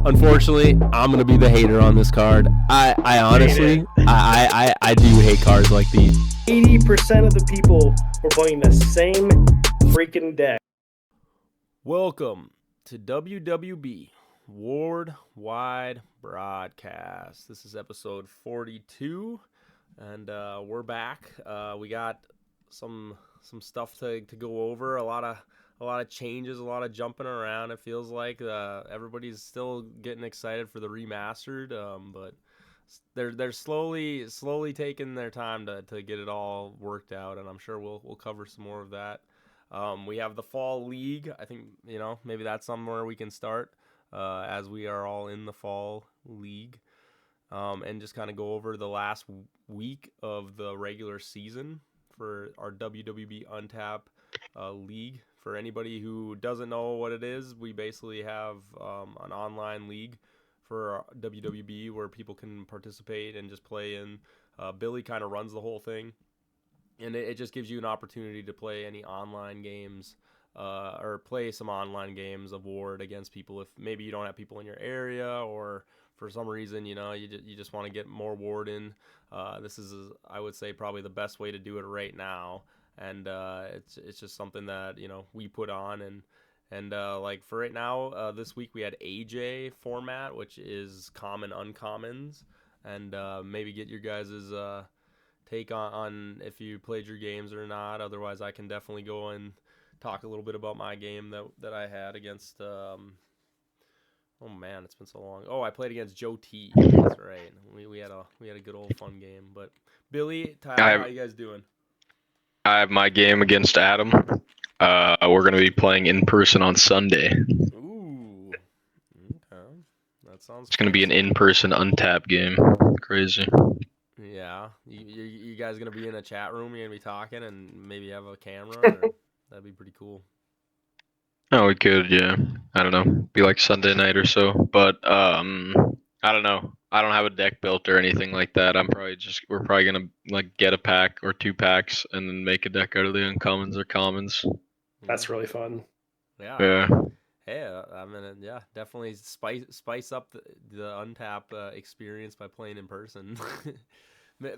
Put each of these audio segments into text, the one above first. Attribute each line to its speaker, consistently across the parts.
Speaker 1: Unfortunately, I'm gonna be the hater on this card. I honestly, I do hate cards like these.
Speaker 2: 80% of the people were playing the same freaking deck.
Speaker 1: Welcome to WWB Worldwide Broadcast. This is episode 42, and we're back. We got some stuff to go over. A lot of changes, a lot of jumping around. It feels like everybody's still getting excited for the remastered, but they're slowly taking their time to get it all worked out, and I'm sure we'll cover some more of that. We have the fall league. I think maybe that's somewhere we can start, as we are all in the fall league, and just kind of go over the last week of the regular season for our WWB Untap league. For anybody who doesn't know what it is, we basically have an online league for WWB where people can participate and just play in. Billy kind of runs the whole thing, and it just gives you an opportunity to play any online games, or play some online games of Ward against people if maybe you don't have people in your area, or for some reason you just want to get more Ward in. This is, I would say, probably the best way to do it right now, and it's just something that we put on, and like for right now, this week we had AJ format, which is common uncommons, and maybe get your guys's take on if you played your games or not. Otherwise, I can definitely go and talk a little bit about my game that I had against. Oh man, it's been so long. Oh, I played against Joe T. That's right. We had a good old fun game. But Billy, Tyler, how you guys doing?
Speaker 3: I have my game against Adam. We're going to be playing in person on Sunday.
Speaker 1: Ooh, okay, that sounds.
Speaker 3: It's going to be an in-person Untap game. Crazy.
Speaker 1: Yeah, you guys gonna be in a chat room? You're gonna be talking and maybe have a camera? Or, that'd be pretty cool.
Speaker 3: Oh, we could, yeah. I don't know. Be like Sunday night or so. But I don't know. I don't have a deck built or anything like that. We're probably gonna like get a pack or 2 packs and then make a deck out of the uncommons or commons.
Speaker 2: That's really fun.
Speaker 3: Yeah.
Speaker 1: Hey, I mean, yeah, definitely spice up the Untap experience by playing in person.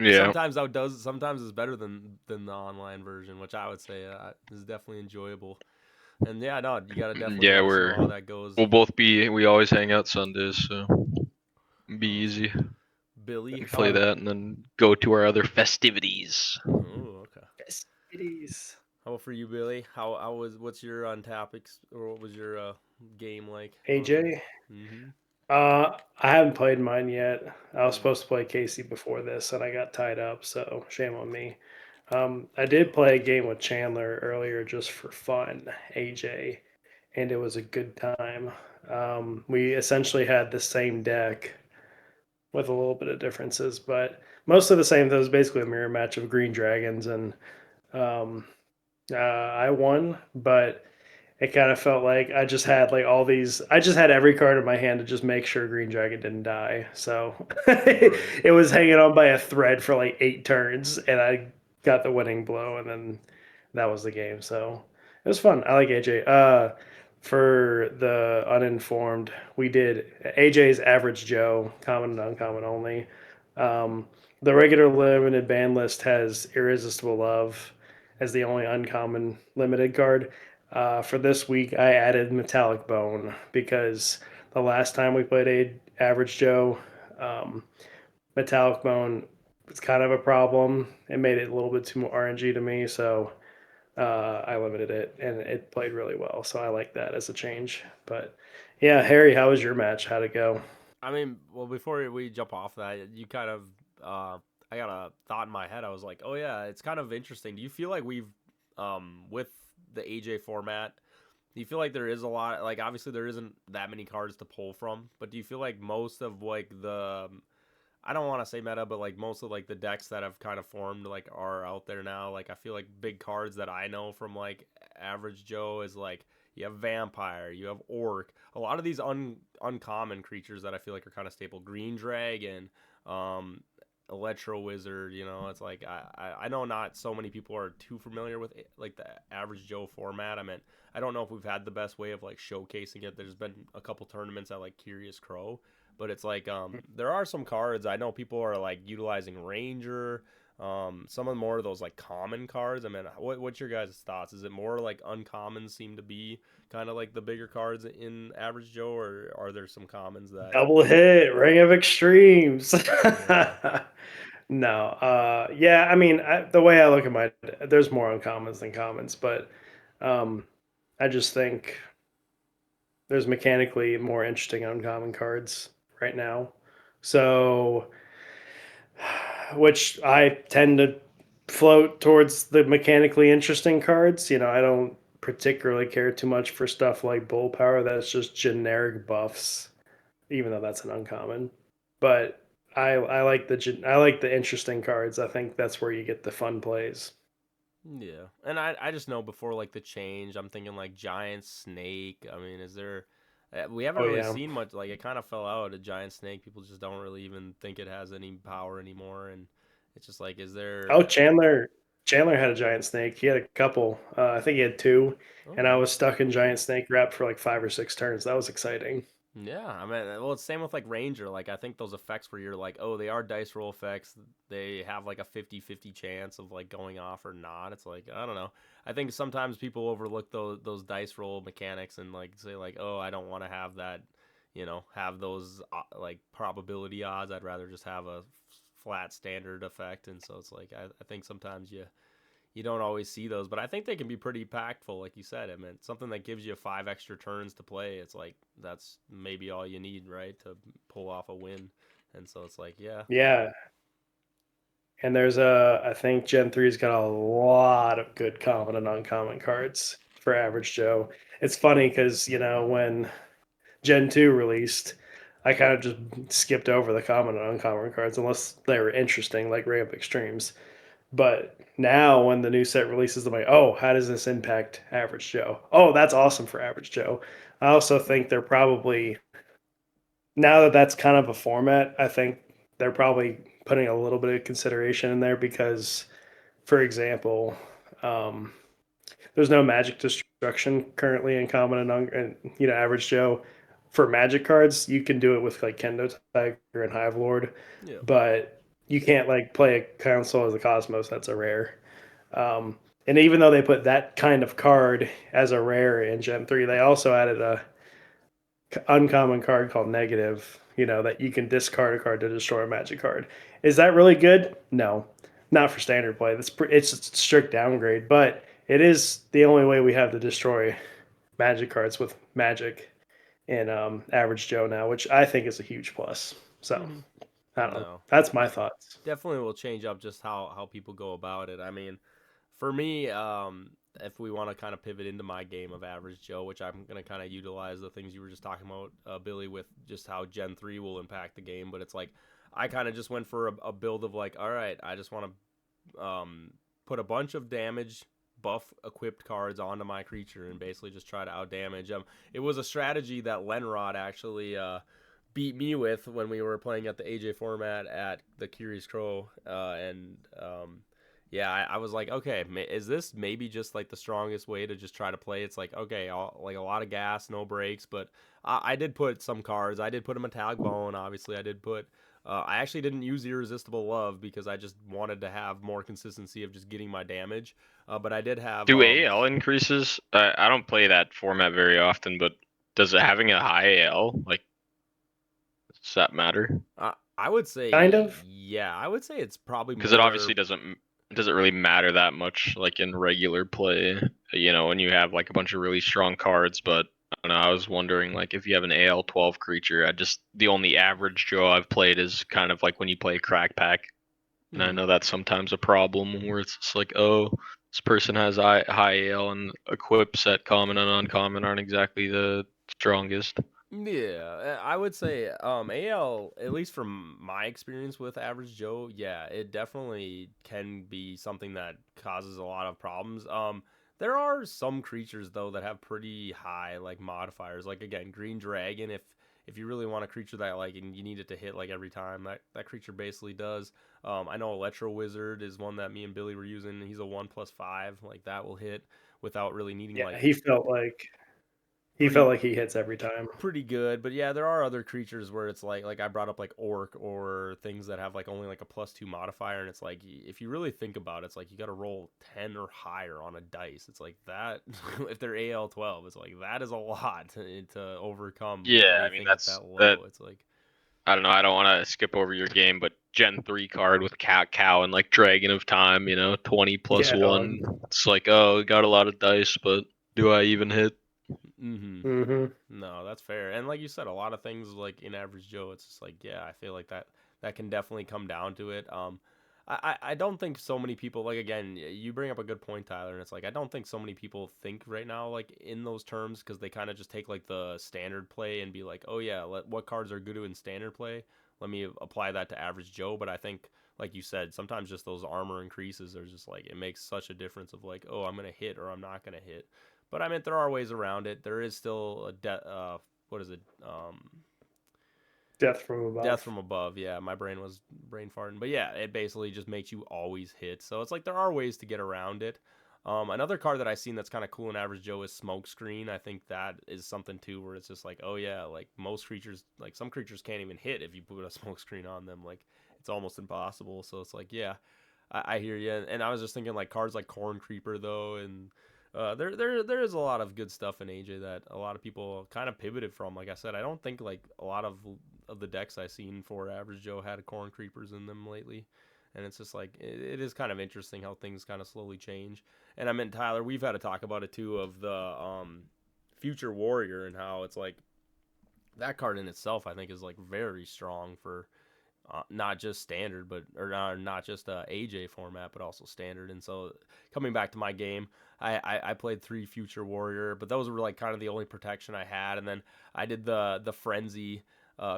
Speaker 3: Yeah.
Speaker 1: Sometimes it's better than the online version, which I would say is definitely enjoyable. And yeah, no, you gotta definitely let us know how that goes.
Speaker 3: We always hang out Sundays, so it'll be easy.
Speaker 1: Billy,
Speaker 3: Play that and then go to our other festivities.
Speaker 1: Oh, okay.
Speaker 2: Festivities.
Speaker 1: How about for you, Billy? What's your Untap or what was your game like?
Speaker 2: AJ?
Speaker 1: Mm-hmm.
Speaker 2: I haven't played mine yet. I was supposed to play Casey before this, and I got tied up, so shame on me. I did play a game with Chandler earlier just for fun, AJ, and it was a good time. We essentially had the same deck with a little bit of differences, but mostly the same. It was basically a mirror match of Green Dragons, and I won, but it kind of felt like I just had like all these. I just had every card in my hand to just make sure Green Dragon didn't die. So it was hanging on by a thread for like 8 turns, and I got the winning blow, and then that was the game. So it was fun. I like AJ. For the uninformed, we did AJ's Average Joe, common and uncommon only. The regular limited ban list has Irresistible Love as the only uncommon limited card. For this week, I added Metallic Bone because the last time we played Average Joe, Metallic Bone was kind of a problem. It made it a little bit too more RNG to me, so I limited it, and it played really well. So I like that as a change. But yeah, Harry, how was your match? How'd it go?
Speaker 1: I mean, well, before we jump off that, you kind of, I got a thought in my head. I was like, oh yeah, it's kind of interesting. Do you feel like we've, with the AJ format, do you feel like there is a lot, like obviously there isn't that many cards to pull from, but do you feel like most of like I don't want to say meta, but like most of like the decks that have kind of formed like are out there now? Like I feel like big cards that I know from like Average Joe is like, you have Vampire, you have Orc, a lot of these uncommon creatures that I feel like are kind of staple. Green Dragon, Electro Wizard. You know, it's like I know not so many people are too familiar with like the average Joe format. I mean, I don't know if we've had the best way of like showcasing it. There's been a couple tournaments at like Curious Crow, but it's like there are some cards I know people are like utilizing Ranger. Some of the more of those like common cards. I mean, what's your guys' thoughts? Is it more like uncommons seem to be kind of like the bigger cards in Average Joe, or are there some commons that?
Speaker 2: Double hit, Ring of Extremes.
Speaker 1: Yeah,
Speaker 2: No, yeah, I mean, the way I look at there's more uncommons than commons, but um, I just think there's mechanically more interesting uncommon cards right now. So, which I tend to float towards the mechanically interesting cards. I don't particularly care too much for stuff like Bull Power. That's just generic buffs, even though that's an uncommon. But I like I like the interesting cards. I think that's where you get the fun plays.
Speaker 1: yeah, and I just know before like the change, I'm thinking like Giant Snake. I mean, is there? We haven't
Speaker 2: Oh
Speaker 1: really
Speaker 2: yeah.
Speaker 1: seen much. Like it kind of fell out. A Giant Snake, people just don't really even think it has any power anymore, and it's just like, is
Speaker 2: Oh,
Speaker 1: there?
Speaker 2: Chandler had a giant snake. He had a couple. I think he had two, and I
Speaker 1: Okay.
Speaker 2: was stuck in giant snake wrap for like 5 or 6 turns. That was exciting.
Speaker 1: Yeah, I mean, well, it's same with like Ranger. Like, I think those effects where you're like, oh, they are dice roll effects. They have like a 50-50 chance of like going off or not. It's like, I don't know. I think sometimes people overlook those dice roll mechanics and like say like, oh, I don't want to have that, have those like probability odds. I'd rather just have a flat standard effect. And so it's like, I think sometimes you don't always see those, but I think they can be pretty impactful, like you said. I mean, something that gives you 5 extra turns to play. It's like that's maybe all you need, right, to pull off a win. And so it's like, yeah,
Speaker 2: Yeah, and I think Gen 3's got a lot of good common and uncommon cards for average Joe. It's funny because, when Gen 2 released, I kind of just skipped over the common and uncommon cards unless they were interesting, like Ramp Extremes. But now when the new set releases, I'm like, oh, how does this impact average Joe? Oh, that's awesome for average Joe. I also think they're probably, now that that's kind of a format, I think they're probably putting a little bit of consideration in there because, for example, um, there's no magic destruction currently in common and average Joe. For magic cards, you can do it with like Kendo Tiger and Hive Lord,
Speaker 1: yeah,
Speaker 2: but you can't like play a console as a Cosmos. That's a rare. And even though they put that kind of card as a rare in Gen 3, they also added a uncommon card called Negative, that you can discard a card to destroy a magic card. Is that really good? No, not for standard play. It's a strict downgrade, but it is the only way we have to destroy magic cards with magic in Average Joe now, which I think is a huge plus. So
Speaker 1: hmm
Speaker 2: I don't know.
Speaker 1: no,
Speaker 2: That's my thoughts.
Speaker 1: definitely will change up just how people go about it. I mean, for me, if we want to kind of pivot into my game of Average Joe, which I'm going to kind of utilize the things you were just talking about, Billy, with just how Gen 3 will impact the game. But it's like, I kind of just went for a build of like, all right, I just want to put a bunch of damage buff equipped cards onto my creature and basically just try to outdamage. It was a strategy that Lenrod actually beat me with when we were playing at the AJ format at the Curious Crow, and yeah, I was like, okay, is this maybe just like the strongest way to just try to play? It's like, okay, like a lot of gas, no breaks, but I did put some cards. I did put a metallic bone. Obviously, I did put. I actually didn't use irresistible love because I just wanted to have more consistency of just getting my damage. But I did have
Speaker 3: Do AL increases? I don't play that format very often, but does it having a high AL like does that matter?
Speaker 1: I would say,
Speaker 2: Kind of.
Speaker 1: yeah, I would say it's probably
Speaker 3: Because it
Speaker 1: more.
Speaker 3: obviously doesn't really matter that much like in regular play. When you have like a bunch of really strong cards, but I don't know. I was wondering like if you have an AL 12 creature, the only average Joe I've played is kind of like when you play crack pack. And I
Speaker 1: Mhm.
Speaker 3: know that's sometimes a problem where it's just like, oh, this person has high AL and equips at common and uncommon aren't exactly the strongest.
Speaker 1: Yeah, I would say AL, at least from my experience with Average Joe, yeah, it definitely can be something that causes a lot of problems. There are some creatures though that have pretty high like modifiers. Like again, Green Dragon, if you really want a creature that like and you need it to hit like every time, that creature basically does. I know Electro Wizard is one that me and Billy were using. He's a 1+5, like that will hit without really needing
Speaker 2: Yeah,
Speaker 1: like
Speaker 2: he felt
Speaker 1: pretty
Speaker 2: like he hits every time.
Speaker 1: pretty good. But yeah, there are other creatures where it's like I brought up like Orc or things that have like only like a +2 modifier, and it's like if you really think about it, it's like you got to roll 10 or higher on a dice. It's like that if they're AL 12, it's like that is a lot to overcome with
Speaker 3: Yeah, I mean
Speaker 1: anything at
Speaker 3: that's
Speaker 1: that
Speaker 3: that.
Speaker 1: low. It's like
Speaker 3: I don't know. I don't want to skip over your game, but Gen 3 card with cow and like Dragon of Time, 20 plus
Speaker 2: Yeah, dog.
Speaker 3: 1. It's like, oh, got a lot of dice, but do I even hit?
Speaker 1: mm-hmm.
Speaker 2: Hmm.
Speaker 1: No, that's fair. And like you said, a lot of things like in Average Joe, it's just like, yeah, I feel like that can definitely come down to it. I don't think so many people like again, you bring up a good point, Tyler, and it's like I don't think so many people think right now like in those terms because they kind of just take like the standard play and be like, oh yeah, what cards are good in standard play? Let me apply that to Average Joe. But I think like you said, sometimes just those armor increases are just like it makes such a difference of like, oh, I'm gonna hit or I'm not gonna hit. But I mean, there are ways around it. There is still what is it?
Speaker 2: Death from
Speaker 1: Death
Speaker 2: above.
Speaker 1: from above. Yeah, my brain was brain farting. But yeah, it basically just makes you always hit. So it's like there are ways to get around it. Another card that I've seen that's kind of cool in Average Joe is Smokescreen. I think that is something too where it's just like, oh yeah, like most creatures, like some creatures can't even hit if you put a Smokescreen on them. Like it's almost impossible. So it's like, yeah, I hear you. And I was just thinking like cards like Corn Creeper though, and there is a lot of good stuff in AJ that a lot of people kind of pivoted from. Like I said, I don't think like a lot of the decks I've seen for Average Joe had Corn Creepers in them lately, and it's just like it is kind of interesting how things kind of slowly change. And I meant Tyler, we've had to talk about it too of the Future Warrior and how it's like that card in itself I think is like very strong for not just standard, but or not just AJ format, but also standard. And so, coming back to my game, I played 3 Future Warrior, but those were like kind of the only protection I had. And then I did the Frenzy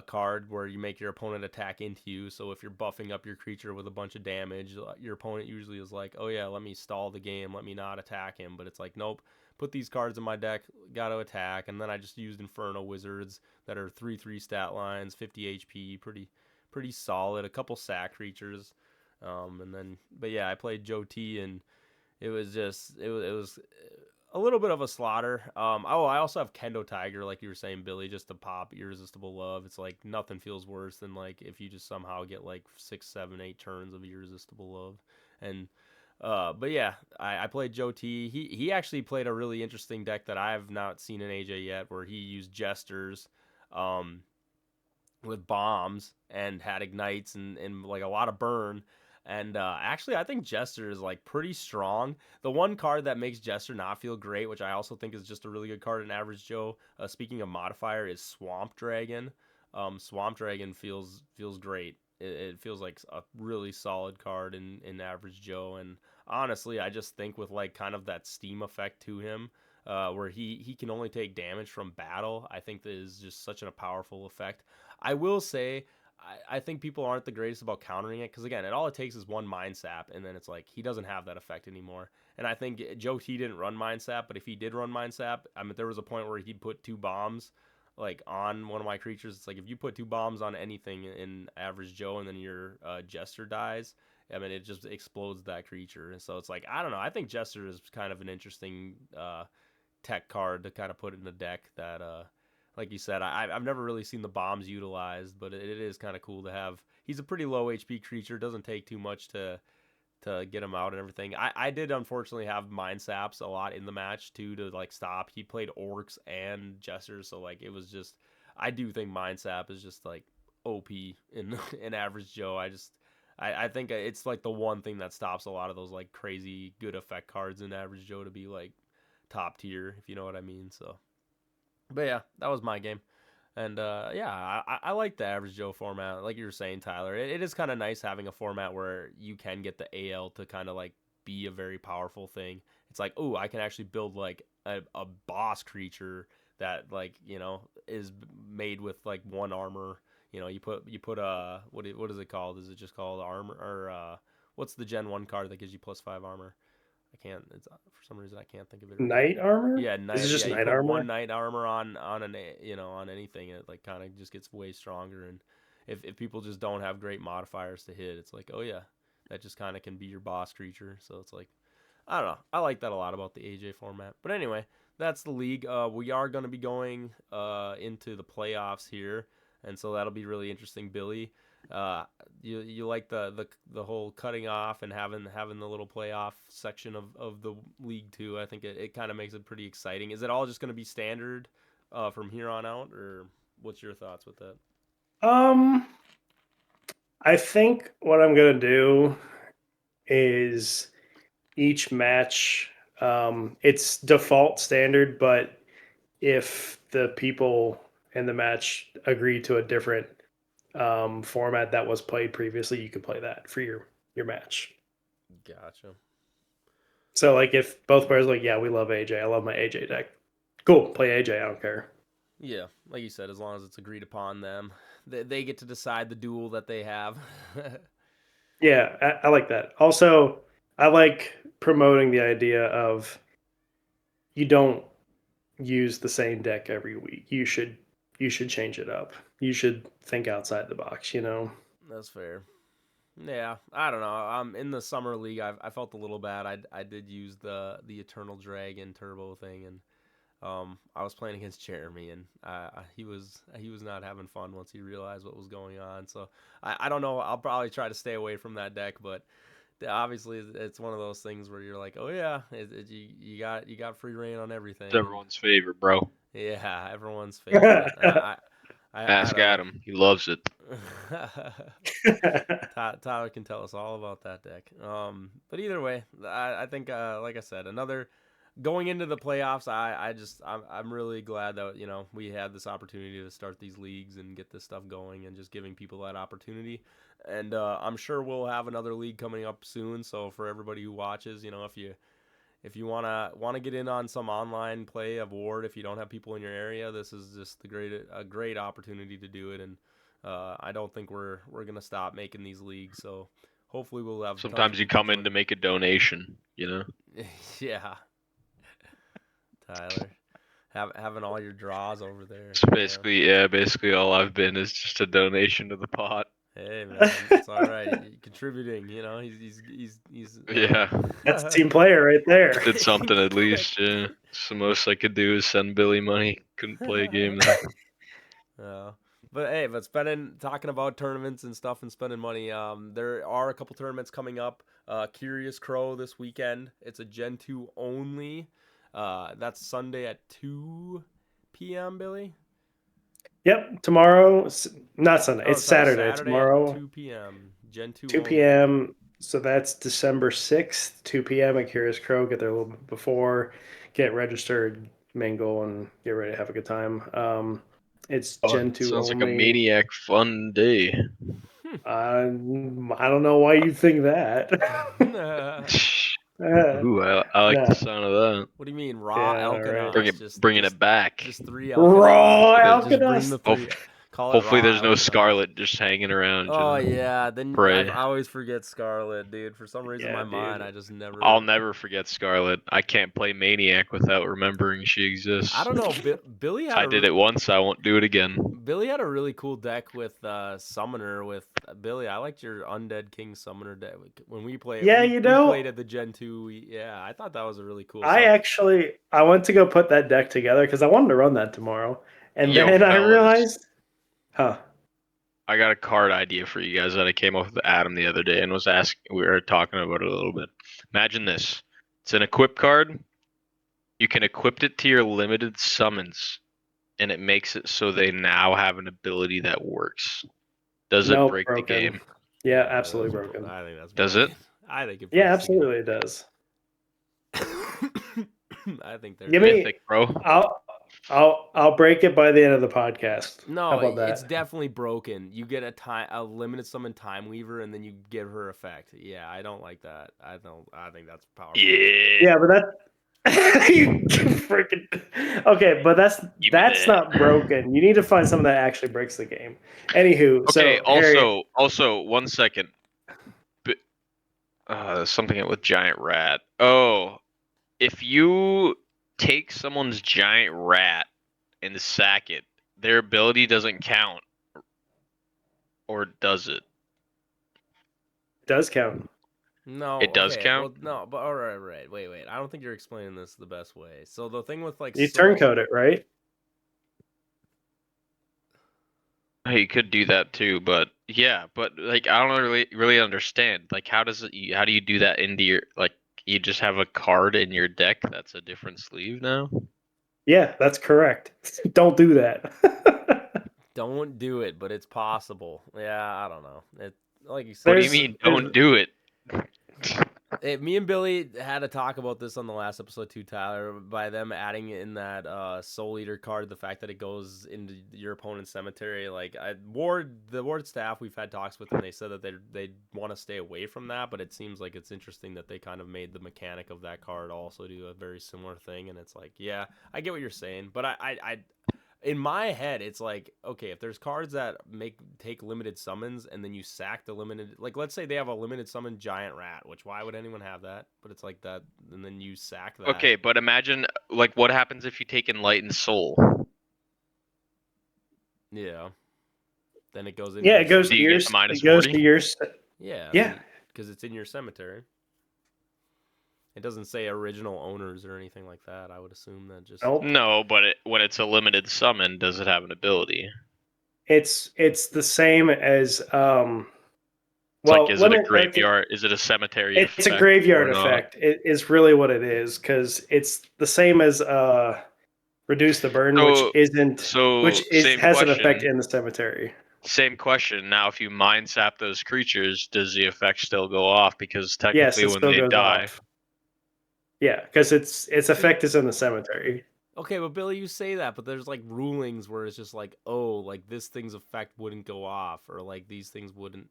Speaker 1: card where you make your opponent attack into you. So if you're buffing up your creature with a bunch of damage, your opponent usually is like, oh yeah, let me stall the game, let me not attack him. But it's like, nope. Put these cards in my deck, got to attack, and then I just used Inferno Wizards that are 3/3 stat lines, 50 HP, pretty solid. A couple sack creatures, and then but yeah, I played Joe T, and it was a little bit of a slaughter. Oh, I also have Kendo Tiger, like you were saying, Billy, just to pop Irresistible Love. It's like nothing feels worse than like if you just somehow get like 6, 7, 8 turns of Irresistible Love, and. But yeah, I played Joe T. He actually played a really interesting deck that I have not seen in AJ yet, where he used Jesters, um, with bombs and had ignites and like a lot of burn. And actually, I think Jester is like pretty strong. The one card that makes Jester not feel great, which I also think is just a really good card in Average Joe. Speaking of modifier, is Swamp Dragon. Swamp Dragon feels great. It feels like a really solid card in Average Joe. And honestly, I just think with like kind of that Steam effect to him, where he can only take damage from battle, I think that is just such a powerful effect. I will say, I think people aren't the greatest about countering it because again, all it takes is one Mind Sap, and then it's like he doesn't have that effect anymore. And I think Joe T didn't run Mind Sap, but if he did run Mind Sap, I mean, there was a point where he'd put 2 bombs like on one of my creatures. It's like if you put 2 bombs on anything in Average Joe, and then your Jester dies. I mean, it just explodes that creature, and so it's like I don't know. I think Jester is kind of an interesting tech card to kind of put in the deck that like you said, I've never really seen the bombs utilized, but it is kind of cool to have. He's a pretty low HP creature, doesn't take too much to get him out and everything. I did unfortunately have Mind Saps a lot in the match too to like stop. He played Orcs and Jesters, so like it was just I do think Mind Sap is just like OP in in Average Joe. I think it's like the one thing that stops a lot of those like crazy good effect cards in Average Joe to be like top tier, if you know what I mean. So but yeah, that was my game. And yeah, I like the Average Joe format. Like you were saying, Tyler, it is kind of nice having a format where you can get the AL to kind of like be a very powerful thing. It's like, oh, I can actually build like a boss creature that like is made with like 1 armor. You put what is it called? Is it just called armor or what's the Gen 1 card that gives you +5 armor? I can't. It's for some reason I can't think of it.
Speaker 2: Knight armor?
Speaker 1: Yeah,
Speaker 2: Is it just
Speaker 1: you
Speaker 2: knight
Speaker 1: put
Speaker 2: armor?
Speaker 1: one knight armor on on anything, and it like kind of just gets way stronger. And if people just don't have great modifiers to hit, it's like, oh yeah, that just kind of can be your boss creature. So it's like, I don't know. I like that a lot about the AJ format. But anyway, that's the league. We are going to be going into the playoffs here, and so that'll be really interesting, Billy. You like the whole cutting off and having the little playoff section of the league too. I think it kind of makes it pretty exciting. Is it all just going to be standard from here on out, or what's your thoughts with that?
Speaker 2: I think what I'm gonna do is each match. It's default standard, but if the people in the match agree to a different format that was played previously, you can play that for your match.
Speaker 1: Gotcha.
Speaker 2: So like if both players are like, yeah, we love AJ, I love my AJ deck. Cool, play AJ, I don't care.
Speaker 1: Yeah, like you said, as long as it's agreed upon them, they get to decide the duel that they have.
Speaker 2: Yeah, I like that. Also, I like promoting the idea of you don't use the same deck every week. You should change it up. You should think outside the box, you know.
Speaker 1: That's fair. Yeah, I don't know. In the summer league, I felt a little bad. I did use the Eternal Dragon Turbo thing, and I was playing against Jeremy, and he was not having fun once he realized what was going on. So I don't know. I'll probably try to stay away from that deck, but obviously it's one of those things where you're like, oh yeah, you got free reign on everything.
Speaker 3: It's everyone's favorite, bro.
Speaker 1: Yeah, everyone's favorite. I
Speaker 3: Ask Adam. He loves it.
Speaker 1: Tyler can tell us all about that deck. But either way, I think, like I said, another going into the playoffs. I'm really glad that we had this opportunity to start these leagues and get this stuff going, and just giving people that opportunity. And I'm sure we'll have another league coming up soon. So for everybody who watches, if you wanna get in on some online play of Ward, if you don't have people in your area, this is just a great opportunity to do it. And I don't think we're gonna stop making these leagues. So hopefully we'll have.
Speaker 3: Sometimes you come in to make a donation,
Speaker 1: Yeah, Tyler, having all your draws over there.
Speaker 3: It's basically all I've been is just a donation to the pot.
Speaker 1: Hey man, it's all right. Contributing, he's
Speaker 3: Yeah.
Speaker 2: That's a team player right there.
Speaker 3: Did something at least, yeah. It's the most I could do is send Billy money. Couldn't play a game there.
Speaker 1: But spending, talking about tournaments and stuff and spending money, there are a couple tournaments coming up. Curious Crow this weekend. It's a Gen 2 only. That's Sunday at 2 p.m., Billy?
Speaker 2: Yep, tomorrow, not Sunday. It's Saturday. Tomorrow,
Speaker 1: 2 p.m. Gen 2
Speaker 2: 2 p.m. So that's December 6th, 2 p.m. at Curious Crow. Get there a little bit before, get registered, mingle, and get ready to have a good time. It's Gen 2
Speaker 3: sounds
Speaker 2: only.
Speaker 3: like a maniac fun day.
Speaker 2: I don't know why you think that.
Speaker 3: Ooh, I like the sound of that.
Speaker 1: What do you mean, raw Alkanos?
Speaker 3: Right. Bringing it back.
Speaker 1: Just 3 Alkanos.
Speaker 2: Raw
Speaker 1: Just bring
Speaker 2: Alkanos.
Speaker 1: the 3.
Speaker 3: Hopefully there's no Scarlet just hanging around.
Speaker 1: Oh yeah, then
Speaker 3: Pray.
Speaker 1: I always forget Scarlet, dude. For some reason, in my mind, I just never.
Speaker 3: I'll never forget Scarlet. I can't play Maniac without remembering she exists.
Speaker 1: I don't know. Billy had.
Speaker 3: I did it once. I won't do it again.
Speaker 1: Billy had a really cool deck with Summoner. With Billy, I liked your Undead King Summoner deck when we played.
Speaker 2: Yeah,
Speaker 1: we played at the Gen 2. I thought that was a really cool.
Speaker 2: I went to go put that deck together because I wanted to run that tomorrow, and then I realized,
Speaker 3: I got a card idea for you guys that I came up with Adam the other day and was asking. We were talking about it a little bit. Imagine this: it's an equip card. You can equip it to your limited summons, and it makes it so they now have an ability that works. Does it break the game?
Speaker 2: Yeah, absolutely broken.
Speaker 1: I think that's.
Speaker 3: Does it?
Speaker 1: I think it.
Speaker 2: Yeah, absolutely, it does.
Speaker 1: I think they're.
Speaker 2: Give me,
Speaker 3: bro.
Speaker 2: I'll break it by the end of the podcast.
Speaker 1: No,
Speaker 2: how about that?
Speaker 1: It's definitely broken. You get a limited summon Time Weaver, and then you give her effect. Yeah, I don't like that. I think that's powerful.
Speaker 2: Yeah, but that you freaking okay. But that's not broken. You need to find something that actually breaks the game. Anywho,
Speaker 3: okay.
Speaker 2: So
Speaker 3: Also, 1 second. Something with giant rat. Oh, if you take someone's giant rat and sack it, their ability doesn't count, or does it?
Speaker 2: It does count.
Speaker 1: No,
Speaker 3: It does
Speaker 1: okay,
Speaker 3: count.
Speaker 1: well, no, but all right, right. Wait. I don't think you're explaining this the best way. So the thing with like
Speaker 2: You
Speaker 1: soul,
Speaker 2: turncoat it, right?
Speaker 3: Hey, you could do that too, but yeah, but like I don't really understand. Like, how does it? How do you do that into your like? You just have a card in your deck that's a different sleeve now.
Speaker 2: Yeah, that's correct. Don't do that.
Speaker 1: don't do it, but it's possible. Yeah, I don't know. It like you
Speaker 3: What do
Speaker 1: said.
Speaker 3: you
Speaker 2: there's,
Speaker 3: mean?
Speaker 2: there's
Speaker 3: Don't do it.
Speaker 1: Me and Billy had a talk about this on the last episode too, Tyler. By them adding in that Soul Eater card, the fact that it goes into your opponent's cemetery, like the Ward staff, we've had talks with them. They said that they want to stay away from that, but it seems like it's interesting that they kind of made the mechanic of that card also do a very similar thing. And it's like, yeah, I get what you're saying, but I in my head, it's like, okay, if there's cards that take limited summons and then you sack the limited, like let's say they have a limited summon giant rat, which why would anyone have that? But it's like that, and then you sack that.
Speaker 3: Okay, but imagine like what happens if you take Enlightened Soul?
Speaker 1: Yeah. Then it goes in.
Speaker 2: yeah, it goes
Speaker 3: Do
Speaker 2: to
Speaker 3: you
Speaker 2: your
Speaker 3: get the minus
Speaker 2: it goes to
Speaker 3: 40?
Speaker 2: your
Speaker 1: Yeah.
Speaker 2: yeah.
Speaker 1: Because it's in your cemetery. It doesn't say original owners or anything like that. I would assume that just.
Speaker 2: Nope.
Speaker 3: No, but when it's a limited summon, does it have an ability?
Speaker 2: It's the same as
Speaker 3: It's like,
Speaker 2: well,
Speaker 3: is it a
Speaker 2: limit okay,
Speaker 3: graveyard? Is it a cemetery
Speaker 2: it's a
Speaker 3: effect or
Speaker 2: graveyard
Speaker 3: not?
Speaker 2: effect. It is really what it is because it's the same as reduce the burden, which
Speaker 3: So,
Speaker 2: isn't
Speaker 3: so same
Speaker 2: has an effect
Speaker 3: question.
Speaker 2: in the cemetery.
Speaker 3: Same question. Now, if you mind sap those creatures, does the effect still go off? Because
Speaker 2: Yes,
Speaker 3: technically,
Speaker 2: it
Speaker 3: when
Speaker 2: still
Speaker 3: they
Speaker 2: goes
Speaker 3: die,
Speaker 2: off. Yeah, because its
Speaker 1: See,
Speaker 2: effect is in the cemetery.
Speaker 1: okay, but Billy, you say that, but there's like rulings where it's just like, oh, like this thing's effect wouldn't go off, or like these things wouldn't.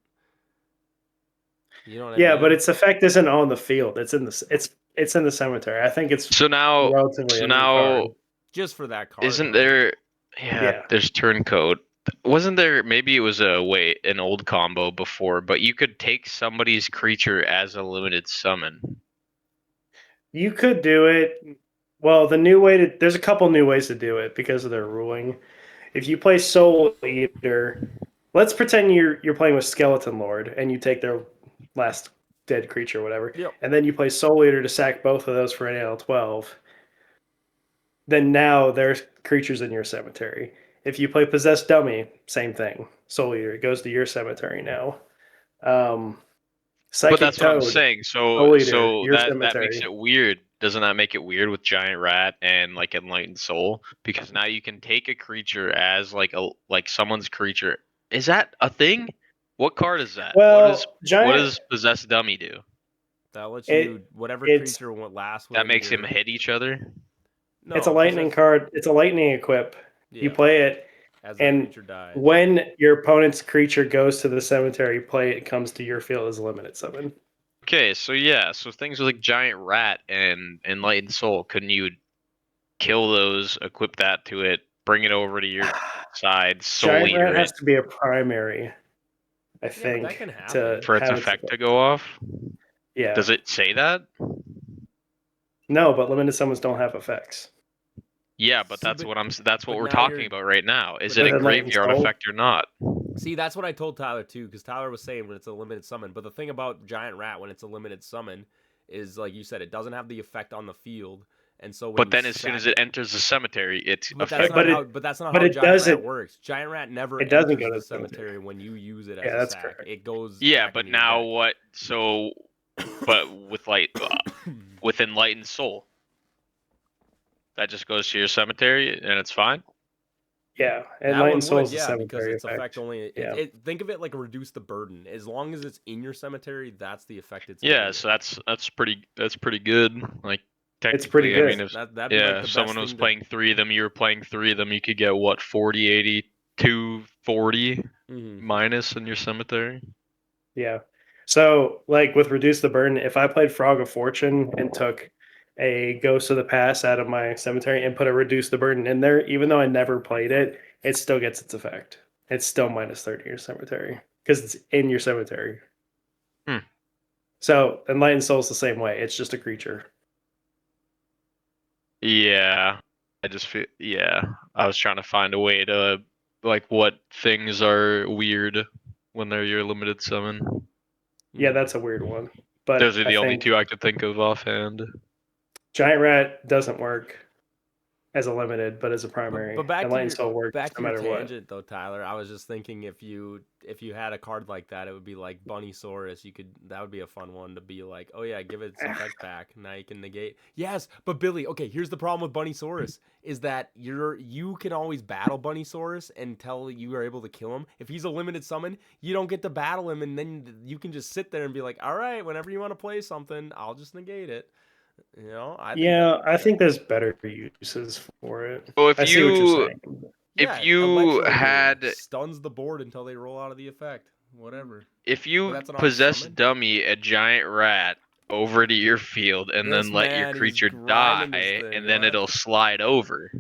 Speaker 1: You know what I
Speaker 2: Yeah, but
Speaker 1: mean?
Speaker 2: its effect isn't on the field. It's in the cemetery. I think it's
Speaker 3: so now,
Speaker 2: relatively
Speaker 3: so
Speaker 2: a new card.
Speaker 3: now,
Speaker 1: Just for that card,
Speaker 3: isn't
Speaker 1: though.
Speaker 3: there? Yeah,
Speaker 2: Yeah.
Speaker 3: there's turncoat. Wasn't there? Maybe it was an old combo before, but you could take somebody's creature as a limited summon.
Speaker 2: You could do it. Well, there's a couple new ways to do it because of their ruling. If you play Soul Eater, let's pretend you're playing with Skeleton Lord and you take their last dead creature, whatever,
Speaker 1: Yep.
Speaker 2: and then you play Soul Eater to sack both of those for an AL12. Then now there's creatures in your cemetery. If you play Possessed Dummy, same thing. Soul Eater, it goes to your cemetery now. Um,
Speaker 3: But
Speaker 2: Psychic
Speaker 3: that's what I'm
Speaker 2: Toad,
Speaker 3: saying. So
Speaker 2: Soul Eater,
Speaker 3: so
Speaker 2: your
Speaker 3: that makes
Speaker 2: cemetery.
Speaker 3: it weird. Doesn't that make it weird with Giant Rat and like Enlightened Soul? Because now you can take a creature as like someone's creature. Is that a thing? What card is that?
Speaker 2: Well,
Speaker 3: What
Speaker 2: Giant,
Speaker 3: does Possessed Dummy do?
Speaker 1: That lets you
Speaker 2: it
Speaker 1: whatever
Speaker 2: it's
Speaker 1: creature went last
Speaker 3: That
Speaker 1: within
Speaker 3: makes him
Speaker 1: your.
Speaker 3: hit each other?
Speaker 2: it's a
Speaker 1: No,
Speaker 2: lightning
Speaker 1: possess.
Speaker 2: card. It's a lightning equip. You
Speaker 1: Yeah,
Speaker 2: play it,
Speaker 1: as that
Speaker 2: and
Speaker 1: creature dies.
Speaker 2: when your opponent's creature goes to the cemetery, play it comes to your field as a limited summon.
Speaker 3: Okay, so yeah, so things like Giant Rat and Enlightened Soul, couldn't you kill those, equip that to it, bring it over to your side, Soul
Speaker 2: Giant Rat
Speaker 3: Eater
Speaker 2: has
Speaker 3: it
Speaker 2: to be a primary, I
Speaker 1: Yeah, but that
Speaker 2: think,
Speaker 1: can
Speaker 2: to
Speaker 1: happen.
Speaker 3: for its
Speaker 2: have its
Speaker 3: effect to
Speaker 2: effect.
Speaker 3: go off?
Speaker 2: Yeah.
Speaker 3: Does it say that?
Speaker 2: No, but limited summons don't have effects.
Speaker 3: Yeah, but
Speaker 1: See, but
Speaker 3: that's what
Speaker 1: but
Speaker 3: we're
Speaker 1: now
Speaker 3: talking
Speaker 1: you're.
Speaker 3: about right now. Is
Speaker 1: But
Speaker 3: it
Speaker 2: With
Speaker 3: a
Speaker 2: Enlightened
Speaker 3: graveyard
Speaker 2: Soul,
Speaker 3: effect or not?
Speaker 1: see, that's what I told Tyler too, because Tyler was saying when it's a limited summon. But the thing about Giant Rat when it's a limited summon is, like you said, it doesn't have the effect on the field, and so when
Speaker 3: But
Speaker 1: you
Speaker 3: then as soon as
Speaker 1: sack
Speaker 3: it
Speaker 1: it,
Speaker 3: enters the cemetery, it's
Speaker 1: but that's
Speaker 3: affected.
Speaker 1: not
Speaker 2: but
Speaker 1: how.
Speaker 2: it
Speaker 1: But that's not
Speaker 2: but
Speaker 1: how
Speaker 2: it
Speaker 1: Giant Rat
Speaker 2: doesn't
Speaker 1: works. Giant Rat never
Speaker 2: it doesn't go
Speaker 1: enters
Speaker 2: to
Speaker 1: the
Speaker 2: the cemetery.
Speaker 1: cemetery when you use it as
Speaker 2: Yeah,
Speaker 1: a
Speaker 2: that's
Speaker 1: sack.
Speaker 2: correct.
Speaker 1: It goes
Speaker 3: Yeah,
Speaker 1: back
Speaker 3: but
Speaker 1: into your
Speaker 3: now
Speaker 1: deck.
Speaker 3: what? So, but with Enlightened Soul, that just goes to your cemetery and it's fine.
Speaker 2: Yeah,
Speaker 1: That
Speaker 2: Enlightened
Speaker 1: one
Speaker 2: Soul
Speaker 1: would,
Speaker 2: is a
Speaker 1: yeah, because
Speaker 2: cemetery
Speaker 1: its effect
Speaker 2: effect.
Speaker 1: only.
Speaker 2: Yeah,
Speaker 1: Think of it like a reduce the burden. As long as it's in your cemetery, that's the effect it's
Speaker 3: Yeah,
Speaker 1: giving you.
Speaker 3: so that's pretty good. Like
Speaker 2: it's pretty
Speaker 3: technically, I mean,
Speaker 2: good.
Speaker 3: if
Speaker 1: That'd be like
Speaker 3: yeah,
Speaker 1: the
Speaker 3: if
Speaker 1: best
Speaker 3: someone was
Speaker 1: thing to.
Speaker 3: playing three of them, you were playing three of them, you could get what 40, 80, 240
Speaker 1: Mhm.
Speaker 3: minus in your cemetery.
Speaker 2: Yeah. So, like with Reduce the Burden, if I played Frog of Fortune and took a Ghost of the Past out of my cemetery and put a Reduce the Burden in there, even though I never played it, it still gets its effect. It's still minus 30 in your cemetery because it's in your cemetery.
Speaker 3: Hmm.
Speaker 2: So Enlightened Soul's the same way. It's just a creature.
Speaker 3: Yeah. I just feel I was trying to find a way to like what things are weird when they're your limited summon.
Speaker 2: Yeah, that's a weird one. But
Speaker 3: Those are the
Speaker 2: I
Speaker 3: only
Speaker 2: think
Speaker 3: two I could think of offhand.
Speaker 2: Giant Rat doesn't work as a limited, but as a primary.
Speaker 1: But back to
Speaker 2: Enlightened Soul works
Speaker 1: back to
Speaker 2: no
Speaker 1: your
Speaker 2: matter what.
Speaker 1: tangent though, Tyler. I was just thinking if you had a card like that, it would be like Bunnysaurus. That would be a fun one to be like, oh yeah, give it its effect back. Now you can negate. Yes, but Billy, okay, here's the problem with Bunnysaurus is that you can always battle Bunnysaurus until you are able to kill him. If he's a limited summon, you don't get to battle him, and then you can just sit there and be like, all right, whenever you want to play something, I'll just negate it. You know,
Speaker 2: I think there's better uses for it.
Speaker 3: Well,
Speaker 2: I see what you're saying.
Speaker 1: Yeah,
Speaker 3: if you
Speaker 1: Electro
Speaker 3: had
Speaker 1: Beam stuns the board until they roll out of the effect. Whatever.
Speaker 3: if
Speaker 1: But
Speaker 3: you
Speaker 1: that's an
Speaker 3: possess
Speaker 1: unsummon?
Speaker 3: dummy a giant rat over to your field and
Speaker 1: This
Speaker 3: then let your
Speaker 1: man, he's
Speaker 3: creature die
Speaker 1: grinding this thing,
Speaker 3: and then
Speaker 1: what?
Speaker 3: it'll slide over.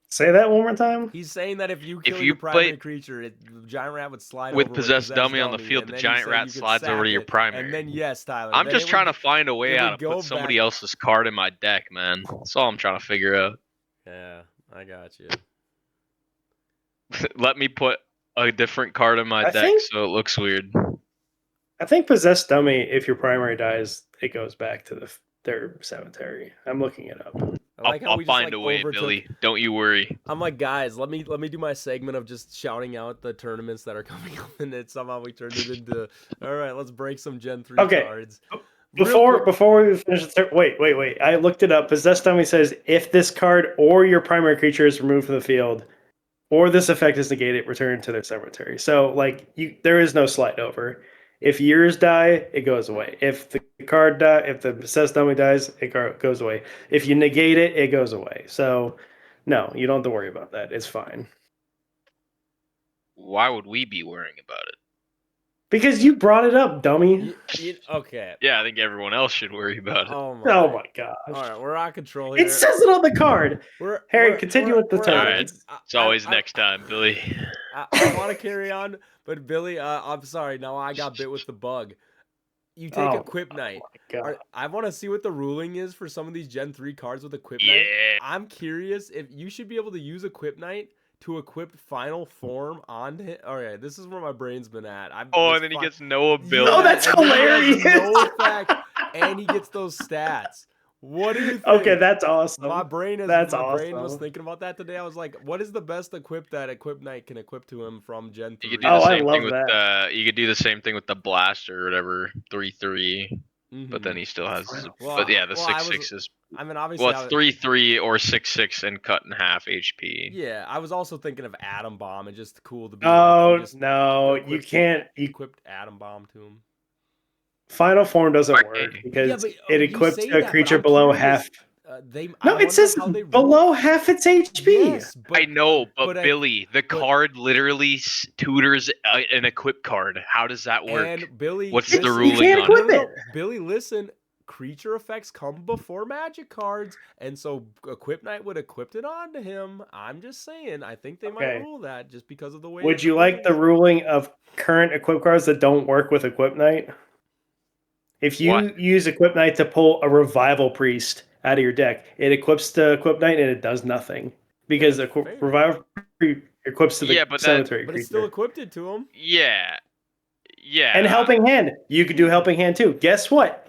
Speaker 2: Say that one more time.
Speaker 1: He's saying that if you
Speaker 3: If
Speaker 1: kill
Speaker 3: you
Speaker 1: your primary
Speaker 3: play-
Speaker 1: creature, the giant rat would slide
Speaker 3: with
Speaker 1: over
Speaker 3: possessed
Speaker 1: with
Speaker 3: dummy on the field,
Speaker 1: and
Speaker 3: the
Speaker 1: then he's
Speaker 3: giant
Speaker 1: saying
Speaker 3: rat
Speaker 1: you could
Speaker 3: slides over
Speaker 1: sack
Speaker 3: to your
Speaker 1: it,
Speaker 3: primary.
Speaker 1: And then yes, Tyler.
Speaker 3: I'm
Speaker 1: then
Speaker 3: just
Speaker 1: it
Speaker 3: trying
Speaker 1: would,
Speaker 3: to find a way
Speaker 1: it
Speaker 3: how
Speaker 1: would
Speaker 3: to
Speaker 1: go
Speaker 3: put somebody
Speaker 1: back-
Speaker 3: else's card in my deck, man. That's all I'm trying to figure out.
Speaker 1: Yeah, I got you.
Speaker 3: Let me put a different card in my
Speaker 2: I
Speaker 3: deck
Speaker 2: think-
Speaker 3: so it looks weird.
Speaker 2: I think possessed dummy, if your primary dies, it goes back to their cemetery. I'm looking it up.
Speaker 1: I like how
Speaker 3: I'll
Speaker 1: we just
Speaker 3: find
Speaker 1: like
Speaker 3: a way,
Speaker 1: overtook.
Speaker 3: Billy. Don't you worry.
Speaker 1: I'm like, guys, let me do my segment of just shouting out the tournaments that are coming up, and then somehow we turned it into, all right, let's break some Gen 3
Speaker 2: Okay.
Speaker 1: cards. Real quick-
Speaker 2: Before we finish wait. I looked it up. Possessed dummy says if this card or your primary creature is removed from the field, or this effect is negated, return to their cemetery. So there is no slide over. If yours die, it goes away. If the if the possessed dummy dies, it goes away. If you negate it, it goes away. So no, you don't have to worry about that. It's fine.
Speaker 3: Why would we be worrying about it?
Speaker 2: Because you brought it up, dummy.
Speaker 1: Okay.
Speaker 3: Yeah, I think everyone else should worry about it.
Speaker 1: Oh my.
Speaker 2: Oh my gosh.
Speaker 1: All right, we're out of control here.
Speaker 2: It says it on the card. Harry, continue with the
Speaker 1: we're out of-
Speaker 2: tournaments.
Speaker 3: It's always next time, Billy.
Speaker 1: I want to carry on, but Billy, I'm sorry. Now I got bit with the bug. You take Equip Knight.
Speaker 2: God.
Speaker 1: I want to see what the ruling is for some of these Gen 3 cards with Equip
Speaker 3: Yeah.
Speaker 1: Knight. I'm curious if you should be able to use Equip Knight to equip Final Form onto him. All right, this is where my brain's been at.
Speaker 3: And then he gets no ability.
Speaker 2: No, that's
Speaker 1: and then he has
Speaker 2: hilarious.
Speaker 1: no effect, and he gets those stats. What do you think?
Speaker 2: Okay, that's awesome.
Speaker 1: My brain is.
Speaker 2: That's
Speaker 1: my brain was
Speaker 2: awesome.
Speaker 1: thinking about that today. I was like, "What is the best equip that Equip Knight can equip to him from Gen 3?"
Speaker 3: You could do
Speaker 2: Oh,
Speaker 3: the
Speaker 2: I
Speaker 3: same
Speaker 2: love
Speaker 3: thing with
Speaker 2: that.
Speaker 3: you could do the same thing with the blaster or whatever, 3/3.
Speaker 1: Mm-hmm.
Speaker 3: But then he still has.
Speaker 1: Well,
Speaker 3: but yeah, the
Speaker 1: well, I
Speaker 3: 6/6 is.
Speaker 1: I mean, obviously,
Speaker 3: Well, it's 3/3 or 6/6 and cut in half HP.
Speaker 1: Yeah, I was also thinking of Atom Bomb and just cool to be.
Speaker 2: Oh,
Speaker 1: like, just
Speaker 2: no,
Speaker 1: equip-
Speaker 2: you can't.
Speaker 1: equipped Atom Bomb to him.
Speaker 2: Final Form doesn't
Speaker 3: Okay.
Speaker 2: work because
Speaker 1: Yeah, but,
Speaker 2: it
Speaker 1: you
Speaker 2: equips
Speaker 1: say
Speaker 2: a
Speaker 1: that, but
Speaker 2: creature
Speaker 1: I'm
Speaker 2: below
Speaker 1: curious.
Speaker 2: half.
Speaker 1: I
Speaker 2: No,
Speaker 1: wonder
Speaker 2: it says
Speaker 1: how they rule-
Speaker 2: below half its HP.
Speaker 1: Yes,
Speaker 3: I know, but
Speaker 1: but
Speaker 3: Billy, the card literally tutors an equip card. How does that work?
Speaker 1: And Billy,
Speaker 3: What's the
Speaker 1: listen-
Speaker 3: ruling
Speaker 2: You can't
Speaker 3: on
Speaker 2: equip
Speaker 3: it?
Speaker 2: it.
Speaker 1: Billy, listen. Creature effects come before magic cards, and so Equip Knight would equip it onto him. I'm just saying, I think they might
Speaker 2: Okay.
Speaker 1: rule that just because of the way.
Speaker 2: Would you like the ruling of current equip cards that don't work with Equip Knight? If you
Speaker 3: What?
Speaker 2: use Equip Knight to pull a Revival Priest out of your deck, it equips to Equip Knight and it does nothing because
Speaker 1: Yeah, fair.
Speaker 2: Revival Priest equips to the
Speaker 3: Yeah, but
Speaker 2: cemetery
Speaker 1: But
Speaker 2: creature.
Speaker 1: it's still equipped it to him.
Speaker 3: Yeah.
Speaker 2: And Helping Hand. You could do Helping Hand too. Guess what?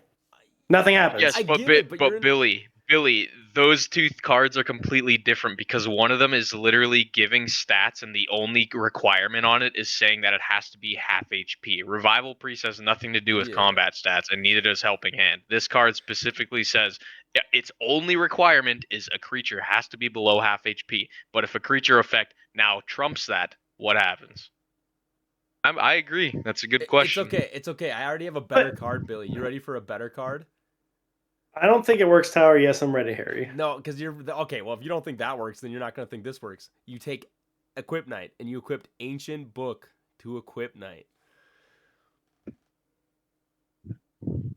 Speaker 2: Nothing happens.
Speaker 3: Yes,
Speaker 1: I
Speaker 3: but
Speaker 1: get it, but you're in-
Speaker 3: Billy, those two cards are completely different because one of them is literally giving stats, and the only requirement on it is saying that it has to be half HP. Revival Priest has nothing to do with
Speaker 1: Yeah.
Speaker 3: combat stats, and neither does Helping Hand. This card specifically says its only requirement is a creature has to be below half HP. But if a creature effect now trumps that, what happens? I agree. That's a good question.
Speaker 1: It's okay. It's okay. I already have a better card, Billy. You ready for a better card?
Speaker 2: I don't think it works, Tower. Yes, I'm ready, Harry.
Speaker 1: No, because you're okay. Well, if you don't think that works, then you're not gonna think this works. You take Equip Knight and you equipped Ancient Book to Equip Knight.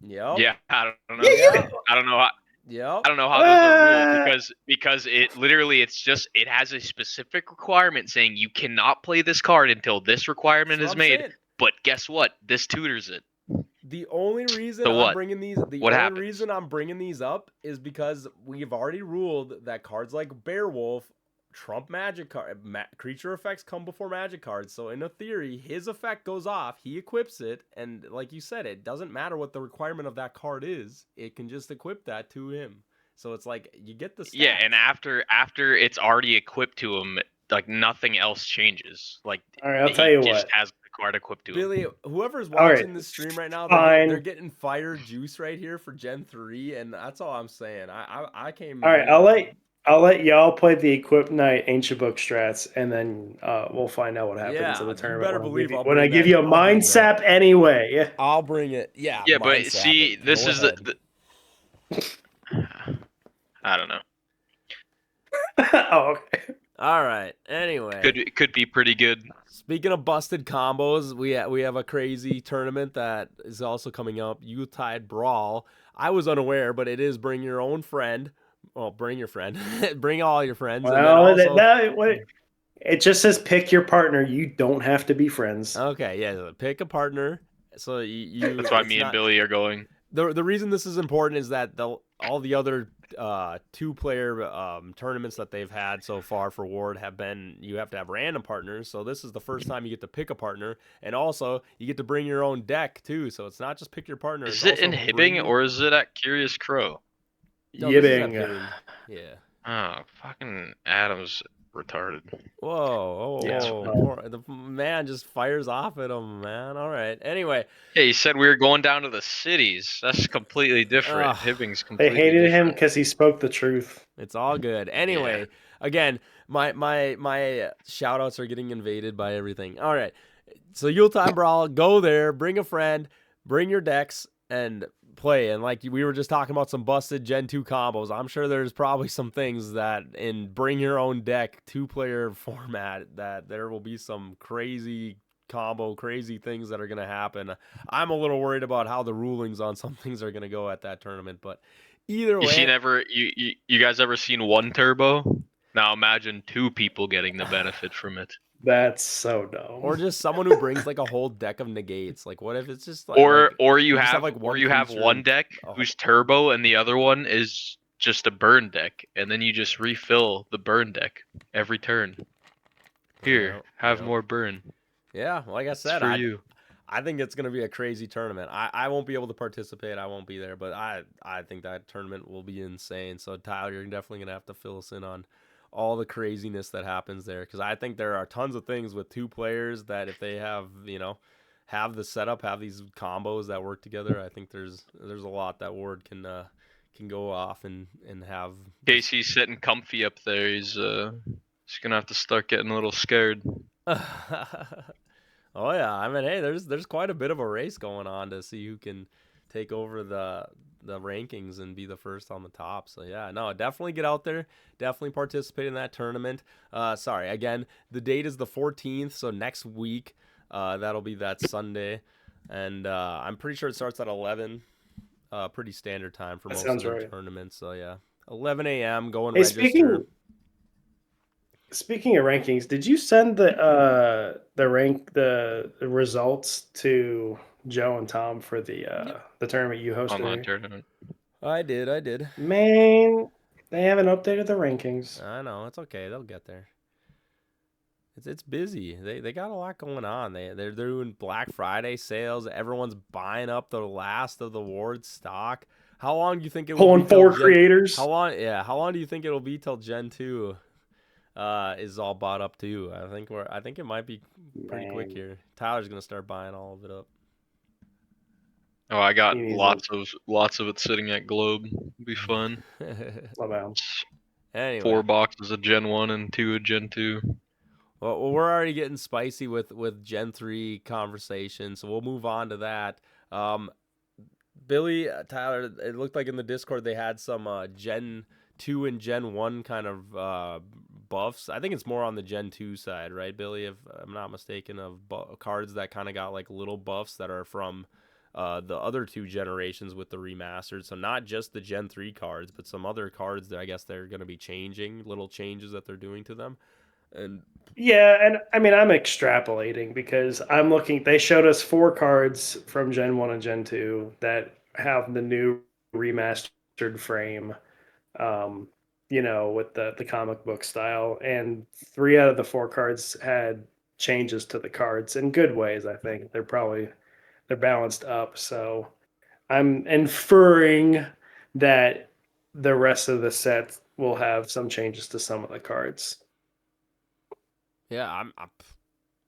Speaker 1: Yep.
Speaker 3: Yeah, I don't know.
Speaker 1: Yeah.
Speaker 3: I don't know how.
Speaker 1: Yep.
Speaker 3: I don't know how those are ruled because it literally it has a specific requirement saying you cannot play this card until this requirement
Speaker 1: That's
Speaker 3: is
Speaker 1: what I'm
Speaker 3: made.
Speaker 1: saying.
Speaker 3: But guess what? This tutors it.
Speaker 1: The only reason
Speaker 3: So
Speaker 1: I'm
Speaker 3: what?
Speaker 1: bringing these,
Speaker 3: What happens?
Speaker 1: reason I'm bringing these up is because we've already ruled that cards like Beowulf trump magic card. Creature effects come before magic cards. So in a theory, his effect goes off. He equips it, and like you said, it doesn't matter what the requirement of that card is. It can just equip that to him. So it's like you get the stats.
Speaker 3: Yeah, and after it's already equipped to him, like nothing else changes. Like
Speaker 2: All right, I'll
Speaker 3: he
Speaker 2: tell you
Speaker 3: just
Speaker 2: what.
Speaker 3: has the card equipped to him.
Speaker 1: Billy, whoever's
Speaker 2: All right,
Speaker 1: watching this stream right now,
Speaker 2: fine.
Speaker 1: they're getting fire juice right here for Gen 3, and that's all I'm saying. I came.
Speaker 2: All right, I'll let y'all play the Equip Knight Ancient Book strats, and then we'll find out what happens in the
Speaker 1: You
Speaker 2: tournament.
Speaker 1: better believe
Speaker 2: when I give you a
Speaker 1: I'll
Speaker 2: mind
Speaker 1: bring that.
Speaker 2: sap anyway.
Speaker 1: I'll bring it. Yeah.
Speaker 3: Yeah, but
Speaker 1: mind sap
Speaker 3: see,
Speaker 1: it.
Speaker 3: this
Speaker 1: Go
Speaker 3: is
Speaker 1: ahead.
Speaker 3: I don't know.
Speaker 2: Oh, okay.
Speaker 1: All right. Anyway,
Speaker 3: Could be pretty good.
Speaker 1: speaking of busted combos, we have a crazy tournament that is also coming up. Yuletide Brawl. I was unaware, but it is bring your own friend. Well, bring your friend. Bring all your friends.
Speaker 2: Well,
Speaker 1: and then also,
Speaker 2: it just says pick your partner. You don't have to be friends.
Speaker 1: okay, yeah, pick a partner. So you
Speaker 3: That's why
Speaker 1: it's
Speaker 3: me and
Speaker 1: not-
Speaker 3: Billy are going.
Speaker 1: The reason this is important is that all the other 2-player tournaments that they've had so far for Ward have been you have to have random partners. So this is the first time you get to pick a partner, and also you get to bring your own deck too. So it's not just pick your partner.
Speaker 3: Is
Speaker 1: it's
Speaker 3: it
Speaker 1: also
Speaker 3: inhibiting or is it at Curious Crow?
Speaker 1: No, this is at
Speaker 2: Yibbing.
Speaker 1: Pibbing. Yeah.
Speaker 3: Oh, fucking Adam's retarded.
Speaker 1: Whoa,
Speaker 2: Yeah,
Speaker 1: the man just fires off at him, man. All right. Anyway,
Speaker 3: Yeah, he said we were going down to the cities. That's completely different.
Speaker 1: Ugh.
Speaker 3: Hibbing's
Speaker 2: They
Speaker 3: completely
Speaker 2: hated him
Speaker 3: different.
Speaker 2: because he spoke the truth.
Speaker 1: it's all good. Anyway, again, my shout outs are getting invaded by everything. All right. So Yuletide Brawl, go there, bring a friend, bring your decks, and play. And like we were just talking about some busted Gen 2 combos, I'm sure there's probably some things that in bring your own deck 2-player format that there will be some crazy things that are going to happen. I'm a little worried about how the rulings on some things are going to go at that tournament, but either way.
Speaker 3: You guys ever seen one turbo? Now imagine 2 people getting the benefit from it.
Speaker 2: That's so dumb.
Speaker 1: Or just someone who brings like a whole deck of negates. Like, what if it's just like,
Speaker 3: Or you
Speaker 1: just
Speaker 3: have
Speaker 1: like
Speaker 3: or you have
Speaker 1: creature
Speaker 3: one
Speaker 1: and-
Speaker 3: deck who's turbo and the other one is just a burn deck, and then you just refill the burn deck every turn. Here, have more burn.
Speaker 1: Yeah, like I
Speaker 3: It's
Speaker 1: said,
Speaker 3: for you.
Speaker 1: I think it's going to be a crazy tournament. I won't be able to participate. I won't be there, but I think that tournament will be insane. So Tyler, you're definitely going to have to fill us in on all the craziness that happens there, because I think there are tons of things with 2 players that if they have, have the setup, have these combos that work together, I think there's a lot that Ward can go off and have.
Speaker 3: Casey's sitting comfy up there. He's gonna have to start getting a little scared.
Speaker 1: Oh yeah, I mean, hey, there's quite a bit of a race going on to see who can take over the rankings and be the first on the top. So yeah, no, definitely get out there, definitely participate in that tournament. Sorry, again, the date is the 14th, so next week, that'll be that Sunday, and I'm pretty sure it starts at 11. Pretty standard time for most of the tournaments. So yeah, 11 a.m. Go and register.
Speaker 2: Speaking of rankings, did you send the results to Joe and Tom for the tournament you hosted?
Speaker 3: Online tournament.
Speaker 1: I did.
Speaker 2: Man, they haven't updated the rankings.
Speaker 1: I know, it's okay. They'll get there. It's busy. They got a lot going on. They're doing Black Friday sales. Everyone's buying up the last of the Ward stock. How long do you think it will be?
Speaker 2: Pulling 4 creators.
Speaker 1: How long? Yeah. How long do you think it'll be till Gen 2 is all bought up too? I think it might be pretty quick here. Tyler's gonna start buying all of it up.
Speaker 3: Oh, I got lots of it sitting at Globe. It'll be fun.
Speaker 1: Anyway.
Speaker 3: 4 boxes of Gen 1 and 2 of Gen 2.
Speaker 1: Well, we're already getting spicy with Gen 3 conversation, so we'll move on to that. Billy, Tyler, it looked like in the Discord they had some Gen 2 and Gen 1 kind of buffs. I think it's more on the Gen 2 side, right, Billy? If I'm not mistaken, of cards that kind of got like little buffs that are from the other 2 generations with the remastered. So not just the Gen 3 cards, but some other cards that I guess they're going to be changing, little changes that they're doing to them. And
Speaker 2: Yeah, and I mean I'm extrapolating because I'm looking. They showed us 4 cards from Gen 1 and Gen 2 that have the new remastered frame, um, with the comic book style, and 3 out of the 4 cards had changes to the cards in good ways. I think they're balanced up. So I'm inferring that the rest of the set will have some changes to some of the cards.
Speaker 1: yeah,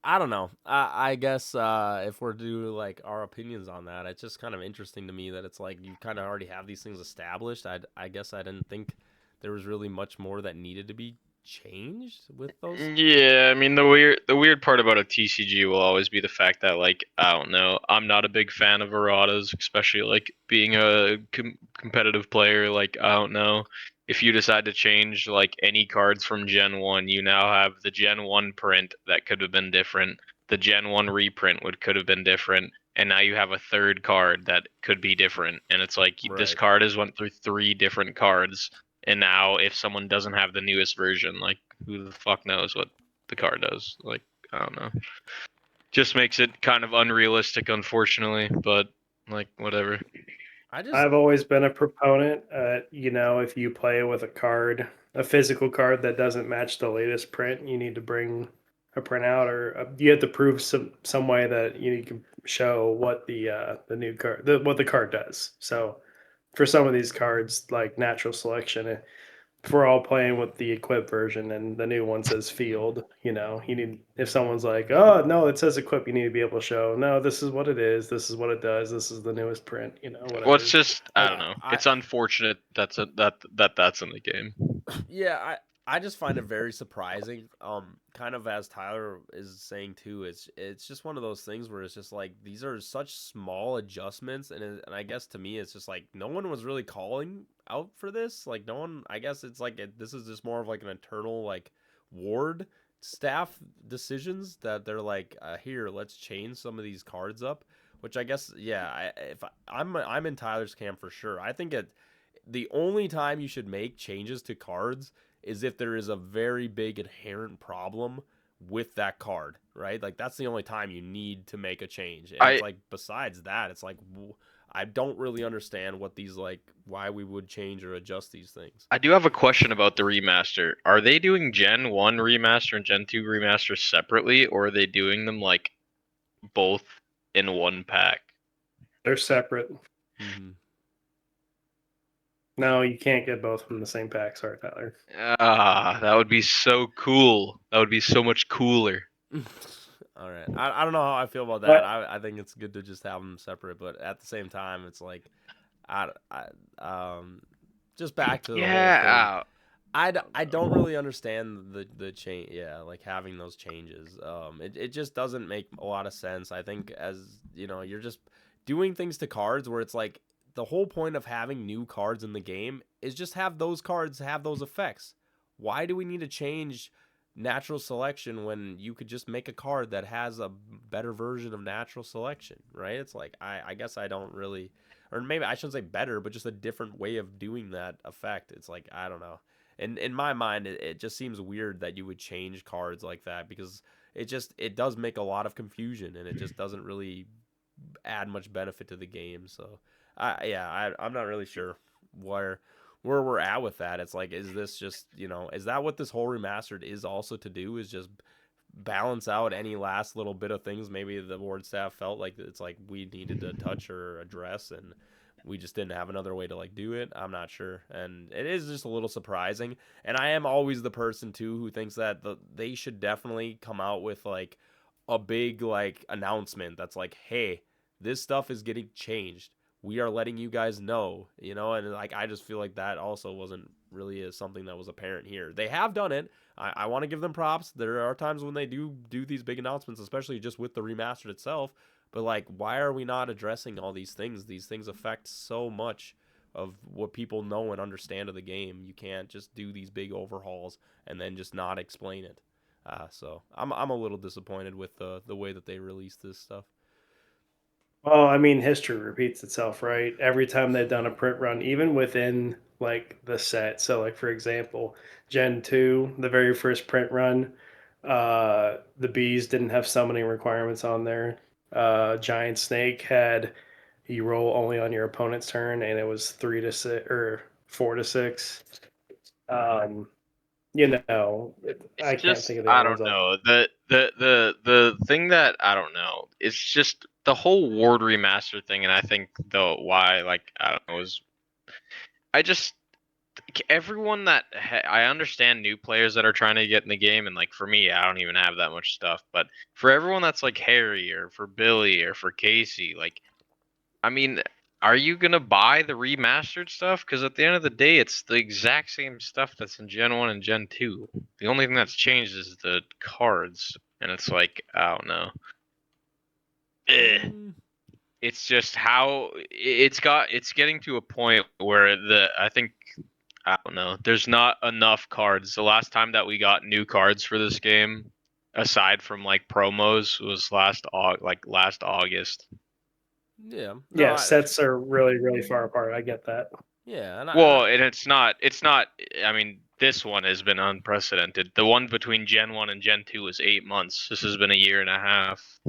Speaker 1: I don't know. I guess if we're to do like our opinions on that, it's just kind of interesting to me that it's like you kind of already have these things established. I guess I didn't think there was really much more that needed to be changed with those.
Speaker 3: Yeah, I mean the weird part about a TCG will always be the fact that like I don't know, I'm not a big fan of erratas, especially like being a competitive player. Like I don't know, if you decide to change like any cards from Gen 1, you now have the Gen 1 print that could have been different. The Gen 1 reprint would could have been different, and now you have a third card that could be different. And it's like this
Speaker 1: Right.
Speaker 3: card has went through 3 different cards, and now if someone doesn't have the newest version, like who the fuck knows what the car does? Like, I don't know. Just makes it kind of unrealistic, unfortunately, but like, whatever.
Speaker 1: I just
Speaker 2: I've always been a proponent. If you play with a physical card that doesn't match the latest print, you need to bring a printout, or you have to prove some way that you can show what the new card what the card does. So for some of these cards, like natural selection, if we're all playing with the equip version and the new one says field, you need, if someone's like, oh no, it says equip, you need to be able to show, no, this is what it is, this is what it does, this is the newest print,
Speaker 3: Well, it's
Speaker 2: whatever.
Speaker 3: just I don't
Speaker 1: yeah,
Speaker 3: know.
Speaker 1: I
Speaker 3: It's unfortunate that's in the game.
Speaker 1: yeah, I just find it very surprising. Kind of as Tyler is saying too, it's just one of those things where it's just like these are such small adjustments, and I guess to me it's just like no one was really calling out for this. Like no one, I guess it's like this is just more of like an internal like ward staff decisions that they're like, here, let's change some of these cards up. Which I guess, yeah, I'm in Tyler's camp for sure. I think the only time you should make changes to cards is if there is a very big inherent problem with that card, right? Like that's the only time you need to make a change. And it's
Speaker 3: I
Speaker 1: like besides that, it's like I don't really understand what these like why we would change or adjust these things.
Speaker 3: I do have a question about the remaster. Are they doing Gen 1 remaster and Gen 2 remaster separately, or are they doing them like both in one pack?
Speaker 2: They're separate.
Speaker 1: Mm-hmm.
Speaker 2: No, you can't get both from the same pack. Sorry, Tyler.
Speaker 3: Ah, that would be so cool. That would be so much cooler.
Speaker 1: All right. I don't know how I feel about that.
Speaker 2: But
Speaker 1: I think it's good to just have them separate, but at the same time, it's like, I just back to the whole thing.
Speaker 3: Yeah.
Speaker 1: I don't really understand the change. Yeah, like having those changes. It just doesn't make a lot of sense. I think as you're just doing things to cards where it's like the whole point of having new cards in the game is just have those cards have those effects. Why do we need to change natural selection when you could just make a card that has a better version of natural selection, right? It's like I guess I don't really, or maybe I shouldn't say better, but just a different way of doing that effect. It's like I don't know. In my mind, it just seems weird that you would change cards like that because it does make a lot of confusion and it just doesn't really add much benefit to the game. So I'm not really sure where we're at with that. It's like, is this just is that what this whole remastered is also to do? Is just balance out any last little bit of things maybe the board staff felt like it's like we needed to touch or address and we just didn't have another way to like do it. I'm not sure, and it is just a little surprising. And I am always the person too who thinks that they should definitely come out with like a big like announcement that's like, hey, this stuff is getting changed. We are letting you guys know, and like I just feel like that also wasn't really something that was apparent here. They have done it. I want to give them props. There are times when they do these big announcements, especially just with the remastered itself. But like, why are we not addressing all these things? These things affect so much of what people know and understand of the game. You can't just do these big overhauls and then just not explain it. So I'm a little disappointed with the way that they released this stuff.
Speaker 2: well, I mean, history repeats itself, right? Every time they've done a print run, even within like the set. So, like for example, Gen 2, the very first print run, The bees didn't have summoning requirements on there. Giant snake had you roll only on your opponent's turn, and it was 3 to 6 or 4 to 6. Um,
Speaker 3: It's
Speaker 2: I can't
Speaker 3: just
Speaker 2: think of the
Speaker 3: I
Speaker 2: other ones
Speaker 3: don't
Speaker 2: off.
Speaker 3: know. The thing that I don't know. It's just the whole Ward remaster thing, and I think the why like I don't know is I just everyone that I understand new players that are trying to get in the game, and like for me, I don't even have that much stuff. But for everyone that's like Harry or for Billy or for Casey, like I mean, are you gonna buy the remastered stuff? Because at the end of the day, it's the exact same stuff that's in Gen 1 and Gen 2. The only thing that's changed is the cards, and it's like I don't know. Eh.
Speaker 1: Mm,
Speaker 3: It's just how it's getting to a point where I think I don't know. There's not enough cards. The last time that we got new cards for this game, aside from like promos, was last August.
Speaker 1: yeah. No,
Speaker 2: Yeah, sets are really, really far apart. I get that.
Speaker 1: yeah,
Speaker 3: Well, and it's not. I mean, this one has been unprecedented. The one between Gen 1 and Gen 2 was 8 months. This has been a year and a half.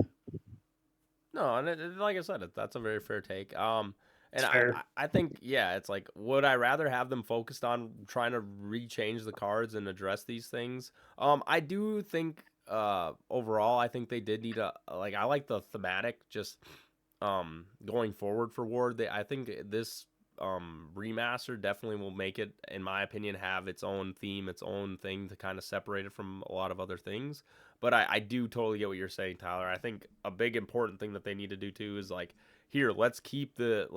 Speaker 1: no, and like I said, that's a very fair take. And
Speaker 2: It's
Speaker 1: I,
Speaker 2: fair.
Speaker 1: I I think yeah, it's like would I rather have them focused on trying to rechange the cards and address these things? I do think overall, I think they did need a like I like the thematic just going forward for Ward. I think this remaster definitely will make it, in my opinion, have its own theme, its own thing to kind of separate it from a lot of other things. But I do totally get what you're saying, Tyler. I think a big important thing that they need to do too is like here, let's keep the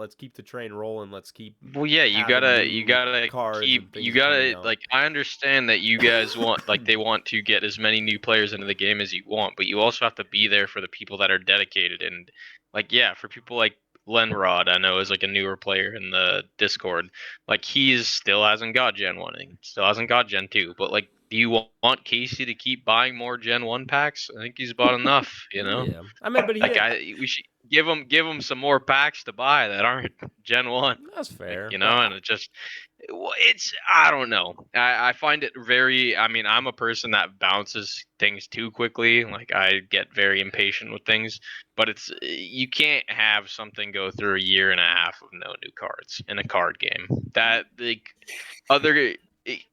Speaker 1: train rolling. Let's keep
Speaker 3: Well, yeah, you
Speaker 1: having
Speaker 3: gotta you
Speaker 1: new
Speaker 3: gotta
Speaker 1: cards
Speaker 3: keep
Speaker 1: and
Speaker 3: you
Speaker 1: things coming
Speaker 3: gotta
Speaker 1: out.
Speaker 3: like I understand that you guys want like they want to get as many new players into the game as you want, but you also have to be there for the people that are dedicated and like yeah, for people like Lenrod, I know is like a newer player in the Discord. Like he's still hasn't got Gen 1 and still hasn't got Gen 2, but like do you want Casey to keep buying more Gen 1 packs? I think he's bought enough, you know?
Speaker 1: Yeah, I mean, but
Speaker 3: Like we should give him some more packs to buy that aren't Gen 1.
Speaker 1: that's
Speaker 3: Like,
Speaker 1: fair.
Speaker 3: you
Speaker 1: But
Speaker 3: know, and it just it's I don't know. I find it very I mean, I'm a person that bounces things too quickly. Like I get very impatient with things, but it's you can't have something go through a year and a half of no new cards in a card game. That like other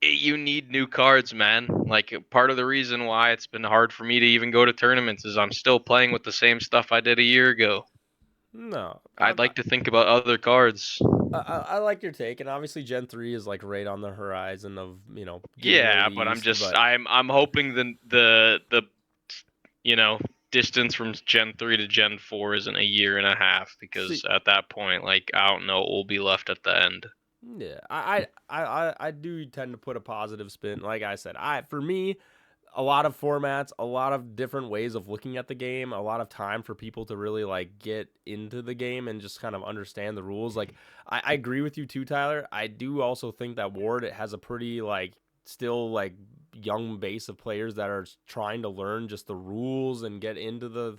Speaker 3: you need new cards, man. Like part of the reason why it's been hard for me to even go to tournaments is I'm still playing with the same stuff I did a year ago.
Speaker 1: no,
Speaker 3: I'd like to think about other cards.
Speaker 1: I like your take, and obviously Gen 3 is like right on the horizon of getting
Speaker 3: Yeah, but I'm
Speaker 1: released.
Speaker 3: just
Speaker 1: But
Speaker 3: I'm hoping the you know distance from Gen 3 to Gen 4 isn't a year and a half
Speaker 1: see,
Speaker 3: because at that point like I don't know what will be left at the end.
Speaker 1: yeah, I do tend to put a positive spin. Like I said, for me, a lot of formats, a lot of different ways of looking at the game, a lot of time for people to really like get into the game and just kind of understand the rules. Like I agree with you too, Tyler. I do also think that Ward it has a pretty like still like young base of players that are trying to learn just the rules and get into the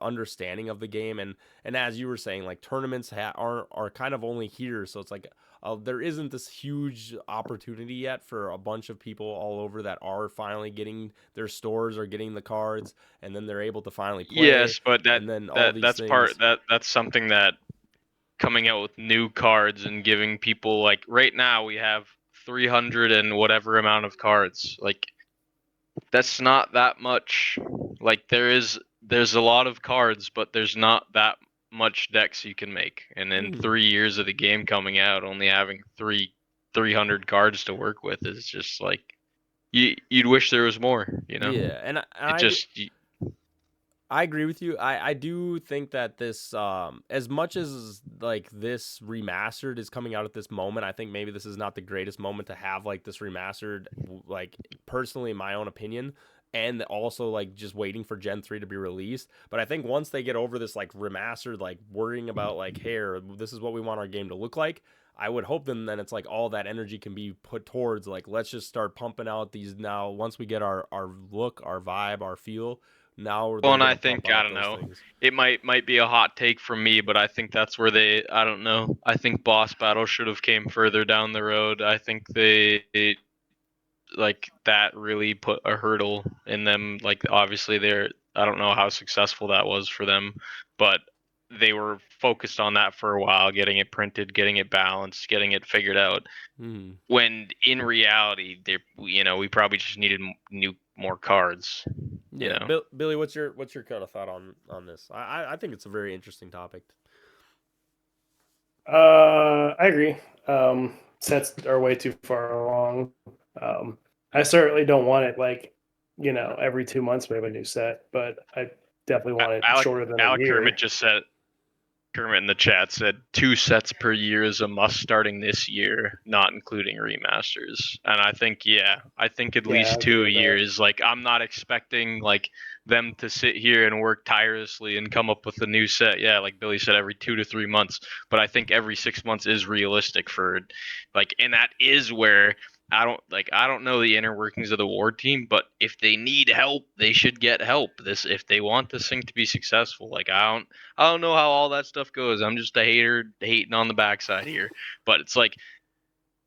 Speaker 1: understanding of the game and as you were saying like tournaments are kind of only here so it's like there isn't this huge opportunity yet for a bunch of people all over that are finally getting their stores or getting the cards, and then they're able to finally play,
Speaker 3: Yes, but
Speaker 1: and then all these things.
Speaker 3: that's something that coming out with new cards and giving people like right now we have 300 and whatever amount of cards. Like that's not that much. Like there's a lot of cards, but there's not that much decks you can make. And in
Speaker 1: Mm,
Speaker 3: 3 years of the game coming out, only having 300 cards to work with is just like you'd wish there was more, you know?
Speaker 1: yeah, and
Speaker 3: It just
Speaker 1: I agree with you. I do think that this as much as like this remastered is coming out at this moment, I think maybe this is not the greatest moment to have like this remastered like personally in my own opinion and also like just waiting for Gen 3 to be released. But I think once they get over this like remastered like worrying about like hey, this is what we want our game to look like, I would hope then it's like all that energy can be put towards like let's just start pumping out these now once we get our look, our vibe, our feel now
Speaker 3: well,
Speaker 1: they're
Speaker 3: and I
Speaker 1: gonna pump
Speaker 3: think I
Speaker 1: out
Speaker 3: don't
Speaker 1: those
Speaker 3: know.
Speaker 1: things.
Speaker 3: It might be a hot take from me, but I think that's where they I don't know. I think boss battle should have came further down the road. I think they like that really put a hurdle in them. Like obviously I don't know how successful that was for them, but they were focused on that for a while, getting it printed, getting it balanced, getting it figured out.
Speaker 1: Mm.
Speaker 3: When in reality, we probably just needed more cards. You
Speaker 1: Yeah,
Speaker 3: know,
Speaker 1: Billy, what's your kind of thought on this? I think it's a very interesting topic.
Speaker 2: I agree. Sets are way too far along. Um, I certainly don't want it like, every 2 months we have a new set, but I definitely want it
Speaker 3: Alec
Speaker 2: shorter than a
Speaker 3: Alec Kermit
Speaker 2: year.
Speaker 3: just said Kermit in the chat said 2 sets per year is a must starting this year, not including remasters. And I think at
Speaker 2: Yeah, I
Speaker 3: least
Speaker 2: agree
Speaker 3: two a
Speaker 2: with
Speaker 3: year
Speaker 2: that.
Speaker 3: is like I'm not expecting like them to sit here and work tirelessly and come up with a new set. Yeah, like Billy said, every 2 to 3 months. But I think every 6 months is realistic for like, and that is where I don't know the inner workings of the war team, but if they need help, they should get help. This if they want this thing to be successful. Like I don't know how all that stuff goes. I'm just a hater hating on the backside here. But it's like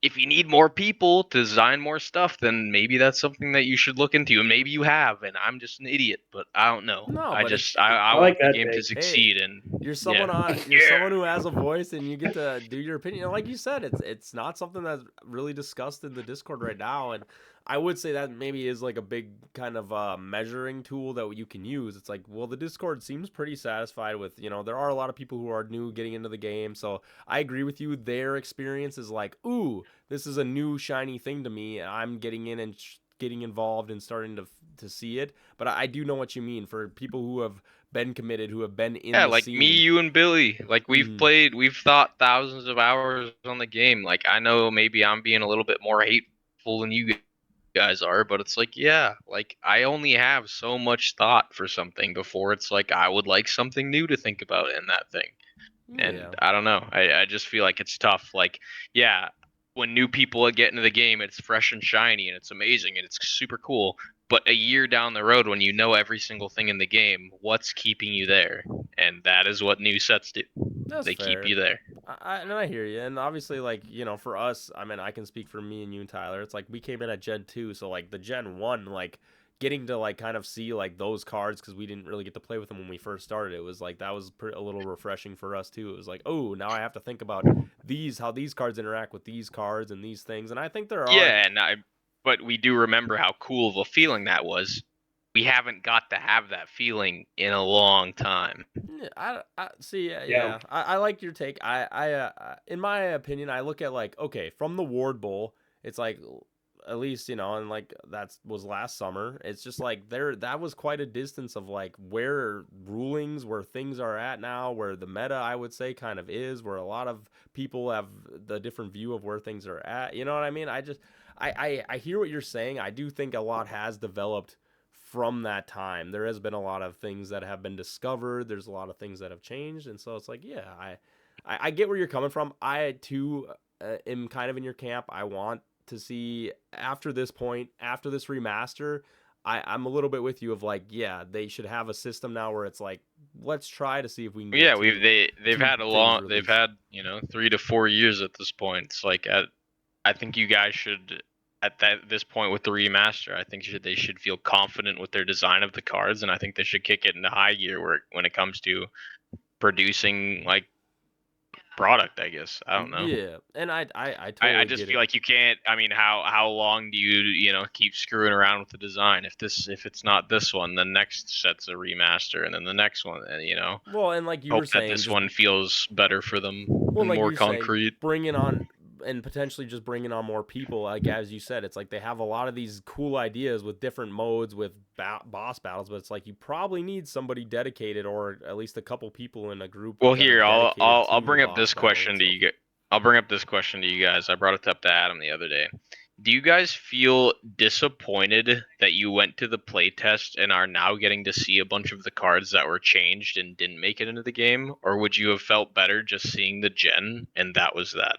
Speaker 3: if you need more people to design more stuff, then maybe that's something that you should look into. And maybe you have, and I'm just an idiot, but I don't know.
Speaker 1: No,
Speaker 3: I
Speaker 1: but
Speaker 3: just I
Speaker 2: I like
Speaker 3: want the
Speaker 2: that
Speaker 3: game to
Speaker 2: take.
Speaker 1: hey,
Speaker 3: succeed and
Speaker 1: you're
Speaker 3: yeah.
Speaker 1: someone on you're
Speaker 3: Yeah.
Speaker 1: someone who has a voice and you get to do your opinion. And like you said, it's not something that's really discussed in the Discord right now. And I would say that maybe is like a big kind of measuring tool that you can use. It's like, well, the Discord seems pretty satisfied with, there are a lot of people who are new getting into the game. So I agree with you. Their experience is like, ooh, this is a new shiny thing to me. And I'm getting in and getting involved and starting to see it. But I do know what you mean for people who have been committed, who have been in
Speaker 3: Yeah,
Speaker 1: the
Speaker 3: like me,
Speaker 1: scene.
Speaker 3: you, and Billy. Like
Speaker 1: Mm,
Speaker 3: we've thought thousands of hours on the game. Like I know maybe I'm being a little bit more hateful than you guys are, but it's like, yeah, like I only have so much thought for something before it's like I would like something new to think about in that thing. And
Speaker 1: yeah.
Speaker 3: I don't know. I just feel like it's tough. Like, yeah, when new people get into the game, it's fresh and shiny and it's amazing and it's super cool. But a year down the road, when you know every single thing in the game, what's keeping you there? And that is what new sets do.
Speaker 1: That's
Speaker 3: They keep
Speaker 1: fair.
Speaker 3: you there.
Speaker 1: And I hear you. And obviously, like, for us, I mean, I can speak for me and you and Tyler. It's like we came in at Gen 2. So, like, the Gen 1, like, getting to, like, kind of see, like, those cards because we didn't really get to play with them when we first started. It was like that was a little refreshing for us, too. It was like, oh, now I have to think about how these cards interact with these cards and these things. And I think there are.
Speaker 3: Yeah, but we do remember how cool of a feeling that was. We haven't got to have that feeling in a long time.
Speaker 1: Yeah, I see. Yeah,
Speaker 2: Yeah.
Speaker 1: yeah. I like your take. In my opinion, I look at like, okay, from the Ward Bowl, it's like, at least and like that was last summer. It's just like that was quite a distance of like where rulings, where things are at now, where the meta I would say kind of is, where a lot of people have the different view of where things are at. You know what I mean? I hear what you're saying. I do think a lot has developed from that time. There has been a lot of things that have been discovered. There's a lot of things that have changed, and so it's like, yeah, I get where you're coming from. I too am kind of in your camp. I want to see after this point, after this remaster. I'm a little bit with you of like, yeah, they should have a system now where it's like, let's try to see if we can get
Speaker 3: Yeah, they've
Speaker 1: two
Speaker 3: had
Speaker 1: things
Speaker 3: they've
Speaker 1: released.
Speaker 3: had 3 to 4 years at this point. It's like I think you guys should at this point with the remaster. I think they should feel confident with their design of the cards, and I think they should kick it into high gear when it comes to producing like product. I guess I don't know.
Speaker 1: Yeah, and I
Speaker 3: I
Speaker 1: totally
Speaker 3: just
Speaker 1: get
Speaker 3: feel
Speaker 1: it.
Speaker 3: like you can't. I mean, how long do you keep screwing around with the design? If it's not this one, the next set's a remaster, and then the next one, and
Speaker 1: Well, and like you were
Speaker 3: hope that
Speaker 1: saying,
Speaker 3: this
Speaker 1: just
Speaker 3: one feels better for them
Speaker 1: well,
Speaker 3: and
Speaker 1: like
Speaker 3: more
Speaker 1: you're saying,
Speaker 3: concrete.
Speaker 1: bringing on and potentially just bringing on more people. Like as you said, it's like they have a lot of these cool ideas with different modes with boss battles, but it's like you probably need somebody dedicated, or at least a couple people in a group
Speaker 3: Well,
Speaker 1: that are
Speaker 3: here
Speaker 1: dedicated
Speaker 3: I'll
Speaker 1: to the
Speaker 3: bring up
Speaker 1: boss
Speaker 3: this
Speaker 1: battle
Speaker 3: question to
Speaker 1: itself.
Speaker 3: you. I'll bring up this question to you guys. I brought it up to Adam the other day. Do you guys feel disappointed that you went to the playtest and are now getting to see a bunch of the cards that were changed and didn't make it into the game, or would you have felt better just seeing the gen and that was that?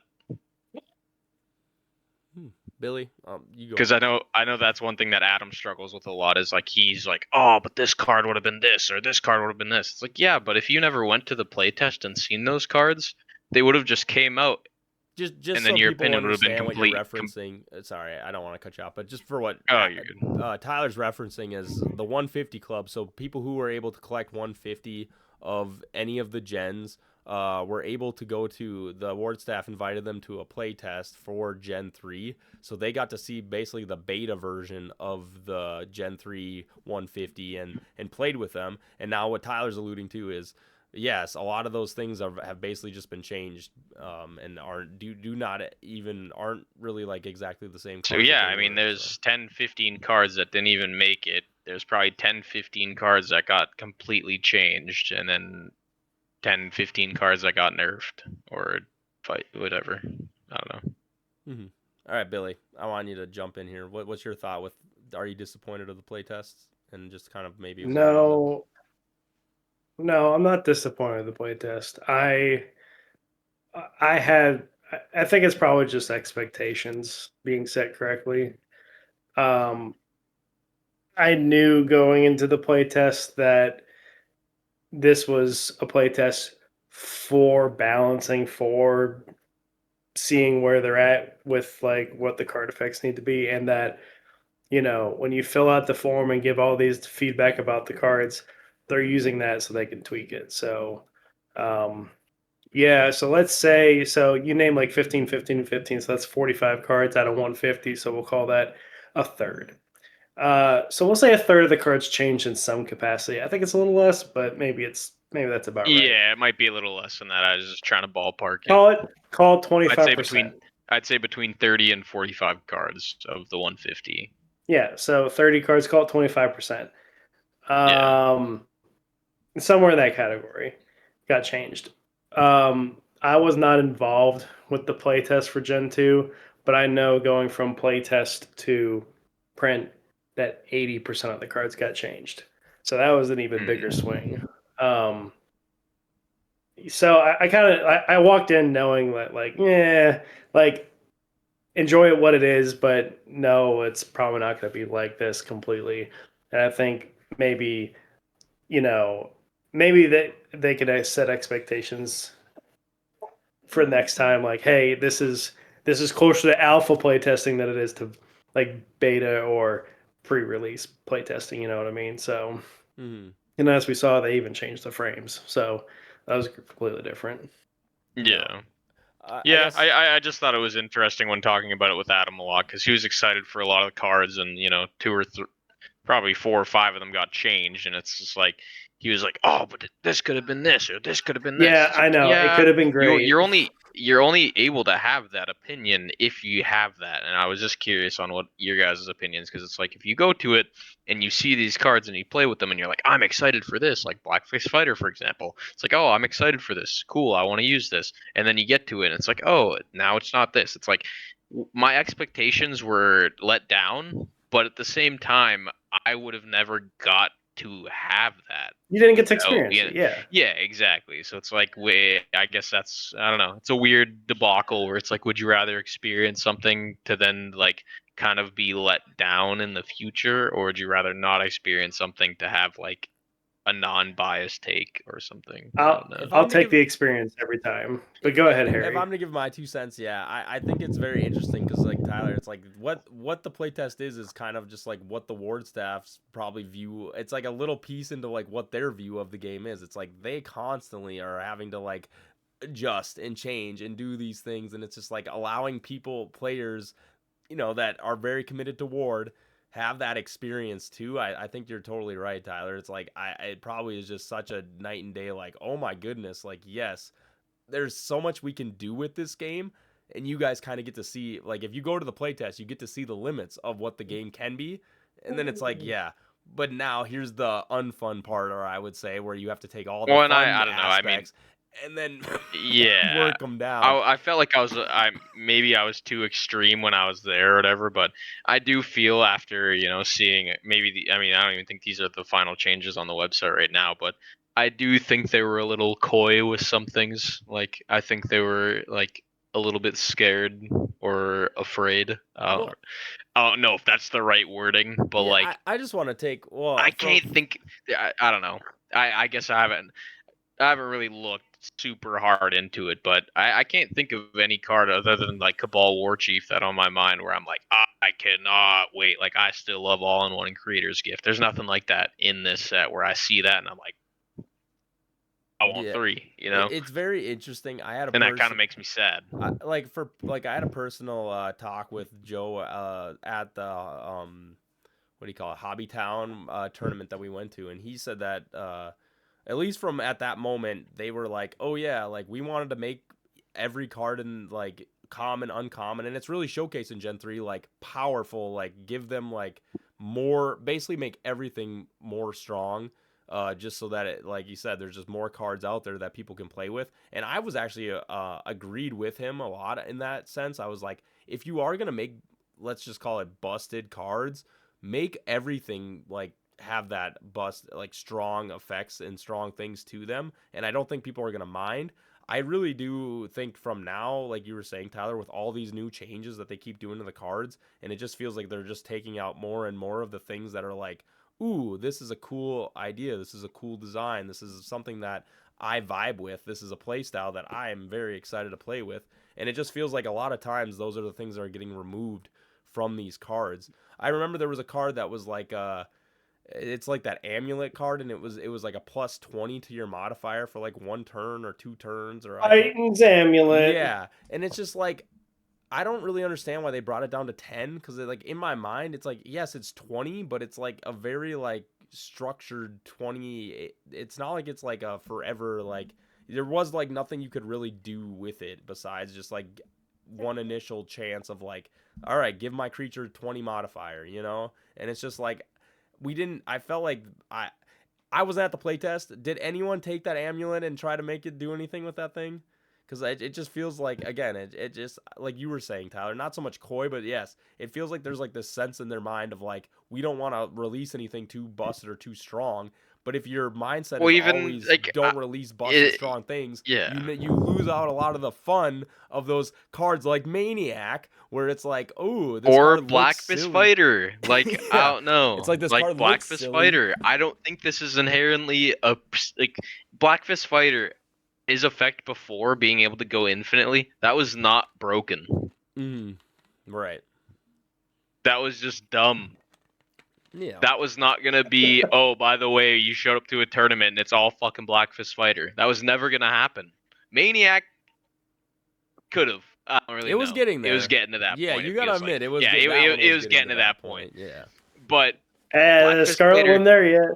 Speaker 1: Hmm. Billy, you go.
Speaker 3: Because I know that's one thing that Adam struggles with a lot is like he's like, oh, but this card would have been this or this card would have been this. It's like, yeah, but if you never went to the playtest and seen those cards, they would have just came out
Speaker 1: just
Speaker 3: and then
Speaker 1: so
Speaker 3: your
Speaker 1: people
Speaker 3: opinion would have been
Speaker 1: understand what you're
Speaker 3: complete.
Speaker 1: referencing. Sorry, I don't want to cut you off, but just for what
Speaker 3: Oh, you're good.
Speaker 1: Tyler's referencing is the 150 club. So people who were able to collect 150 of any of the gens were able to go to the ward staff invited them to a play test for Gen 3. So they got to see basically the beta version of the Gen 3 150 and played with them. And now what Tyler's alluding to is yes, a lot of those things have basically just been changed, and aren't really like exactly the same
Speaker 3: So
Speaker 1: cards that
Speaker 3: yeah,
Speaker 1: they
Speaker 3: I mean,
Speaker 1: were.
Speaker 3: there's
Speaker 1: So.
Speaker 3: 10, 15 cards that didn't even make it. There's probably 10, 15 cards that got completely changed, and then 10, 15 cards that got nerfed or fight whatever. I don't know.
Speaker 1: Mm-hmm. All right, Billy, I want you to jump in here. What's your thought with? Are you disappointed of the playtests and just kind of maybe where the?
Speaker 2: No, no, I'm not disappointed with the playtest. I had I think it's probably just expectations being set correctly. Um, I knew going into the playtest that this was a playtest for balancing, for seeing where they're at with like what the card effects need to be, and that when you fill out the form and give all these feedback about the cards, they're using that so they can tweak it. So um, yeah, so let's say, so you name like 15, 15, and 15, so that's 45 cards out of 150, so we'll call that a third. So we'll say a third of the cards changed in some capacity. I think it's a little less, but maybe that's about right.
Speaker 3: Yeah, it might be a little less than that. I was just trying to ballpark it.
Speaker 2: Call it
Speaker 3: I'd say
Speaker 2: 25%.
Speaker 3: between I'd say between 30 and 45 cards of the 150.
Speaker 2: Yeah, so 30 cards, call it 25%.
Speaker 3: Yeah.
Speaker 2: Um, somewhere in that category got changed. I was not involved with the playtest for Gen 2, but I know going from playtest to print that 80% of the cards got changed. So that was an even bigger swing. Um, so I kind of I walked in knowing that like yeah, like enjoy it what it is, but no, it's probably not going to be like this completely. And I think you know maybe they could set expectations for next time. Like, hey, this is closer to alpha playtesting than it is to like beta or pre-release playtesting. You know what I mean? So,
Speaker 1: Mm-hmm.
Speaker 2: and as we saw, they even changed the frames, so that was completely different.
Speaker 1: No,
Speaker 3: Yeah.
Speaker 1: I
Speaker 3: Yeah,
Speaker 1: guess.
Speaker 3: I just thought it was interesting when talking about it with Adam a lot because he was excited for a lot of the cards, and two or probably 4 or 5 of them got changed, and it's just like he was like, "Oh, but this could have been this, or this could have been this."
Speaker 2: Yeah,
Speaker 3: It's
Speaker 2: I
Speaker 3: like,
Speaker 2: know it
Speaker 3: yeah,
Speaker 2: could have been
Speaker 3: you're
Speaker 2: great.
Speaker 3: you're only you're only able to have that opinion if you have that, and I was just curious on what your guys' opinions because it's like if you go to it and you see these cards and you play with them and you're like, "I'm excited for this," like Blackface Fighter, for example. It's like, "Oh, I'm excited for this. Cool, I want to use this," and then you get to it and it's like, "Oh, now it's not this." It's like my expectations were let down, but at the same time, I would have never got to have that
Speaker 2: You didn't get to
Speaker 3: without
Speaker 2: experience
Speaker 3: being.
Speaker 2: it. Yeah.
Speaker 3: Yeah, exactly. So it's like, wait, I guess that's, I don't know. It's a weird debacle where it's like, would you rather experience something to then like kind of be let down in the future, or would you rather not experience something to have like a non-biased take or something? I don't know.
Speaker 1: If
Speaker 2: I'll
Speaker 1: I'm to
Speaker 2: take
Speaker 1: give
Speaker 2: the experience every time. But go ahead,
Speaker 1: if
Speaker 2: Harry.
Speaker 1: I'm to give my 2 cents, yeah, I think it's very interesting because like Tyler, it's like what the playtest is kind of just like what the ward staffs probably view. It's like a little piece into like what their view of the game is. It's like they constantly are having to like adjust and change and do these things, and it's just like allowing players, that are very committed to ward have that experience too. I think you're totally right, Tyler. It's like it probably is just such a night and day. Like, oh my goodness, like yes, there's so much we can do with this game, and you guys kind of get to see, like, if you go to the playtest you get to see the limits of what the game can be, and then it's like, yeah, but now here's the unfun part, or I would say, where you have to take all the
Speaker 3: Well, and
Speaker 1: fun
Speaker 3: I don't know. I mean,
Speaker 1: aspects and then
Speaker 3: yeah,
Speaker 1: work them down.
Speaker 3: I felt like I maybe I was too extreme when I was there or whatever, but I do feel after seeing maybe I mean I don't even think these are the final changes on the website right now, but I do think they were a little coy with some things. Like I think they were like a little bit scared or afraid.
Speaker 1: Well,
Speaker 3: I don't know if that's the right wording, but
Speaker 1: yeah,
Speaker 3: like
Speaker 1: I just want to take,
Speaker 3: I
Speaker 1: from
Speaker 3: can't think. I don't know. I guess I haven't really looked super hard into it, but I can't think of any card other than like Cabal War Chief that on my mind where I'm like, I cannot wait. Like I still love All in One and Creator's Gift. There's nothing like that in this set where I see that and I'm like, I want 3,
Speaker 1: It's very interesting. I had a
Speaker 3: and that kind of makes me sad.
Speaker 1: I had a personal talk with Joe at the what do you call it, Hobby Town tournament that we went to, and he said that at least from at that moment they were like, oh yeah, like we wanted to make every card in like common, uncommon, and it's really showcasing Gen 3 like powerful, like give them like more, basically make everything more strong, just so that it, like you said, there's just more cards out there that people can play with. And I was actually agreed with him a lot in that sense. I was like, if you are gonna make, let's just call it busted cards, make everything like have that bust, like strong effects and strong things to them, and I don't think people are gonna mind. I really do think from now, like you were saying, Tyler, with all these new changes that they keep doing to the cards, and it just feels like they're just taking out more and more of the things that are like, ooh, this is a cool idea, this is a cool design, this is something that I vibe with, this is a play style that I am very excited to play with. And it just feels like a lot of times those are the things that are getting removed from these cards. I remember there was a card that was like it's like that amulet card, and it was like a plus 20 to your modifier for like 1 turn or 2 turns, or
Speaker 2: Titan's Amulet.
Speaker 1: yeah. And it's just like, I don't really understand why they brought it down to 10, because like in my mind it's like, yes, it's 20, but it's like a very like structured 20. It's not like it's like a forever, like there was like nothing you could really do with it besides just like one initial chance of like, all right, give my creature 20 modifier, and it's just like, we didn't, I felt like I was at the playtest. Did anyone take that amulet and try to make it do anything with that thing? Because it just feels like, again, it just, like you were saying, Tyler, not so much coy, but yes, it feels like there's like this sense in their mind of like, we don't want to release anything too busted or too strong. But if your mindset
Speaker 3: Well,
Speaker 1: is
Speaker 3: even
Speaker 1: always
Speaker 3: like
Speaker 1: don't release busted strong things,
Speaker 3: yeah,
Speaker 1: you lose out a lot of the fun of those cards like Maniac, where it's like, oh, this
Speaker 3: or
Speaker 1: card looks
Speaker 3: Black Fist
Speaker 1: silly.
Speaker 3: Fighter. Like I
Speaker 1: Yeah,
Speaker 3: don't know,
Speaker 1: it's like this
Speaker 3: like
Speaker 1: card
Speaker 3: Black
Speaker 1: looks
Speaker 3: Fist
Speaker 1: silly.
Speaker 3: Fighter. I don't think this is inherently like Black Fist Fighter. His effect before being able to go infinitely, that was not broken.
Speaker 1: Right.
Speaker 3: That was just dumb.
Speaker 1: Yeah.
Speaker 3: That was not gonna be, oh, by the way, you showed up to a tournament and it's all fucking Black Fist Fighter. That was never gonna happen. Maniac could have. I don't really
Speaker 1: It
Speaker 3: know.
Speaker 1: was getting there.
Speaker 3: It was getting to that
Speaker 1: Yeah,
Speaker 3: point.
Speaker 1: you
Speaker 3: It
Speaker 1: gotta
Speaker 3: feels
Speaker 1: admit,
Speaker 3: like.
Speaker 1: it was.
Speaker 3: Yeah,
Speaker 1: It
Speaker 3: was getting to that point.
Speaker 1: Yeah.
Speaker 3: But
Speaker 2: The
Speaker 3: Fist
Speaker 2: Scarlet
Speaker 3: Fighter,
Speaker 2: one there yet?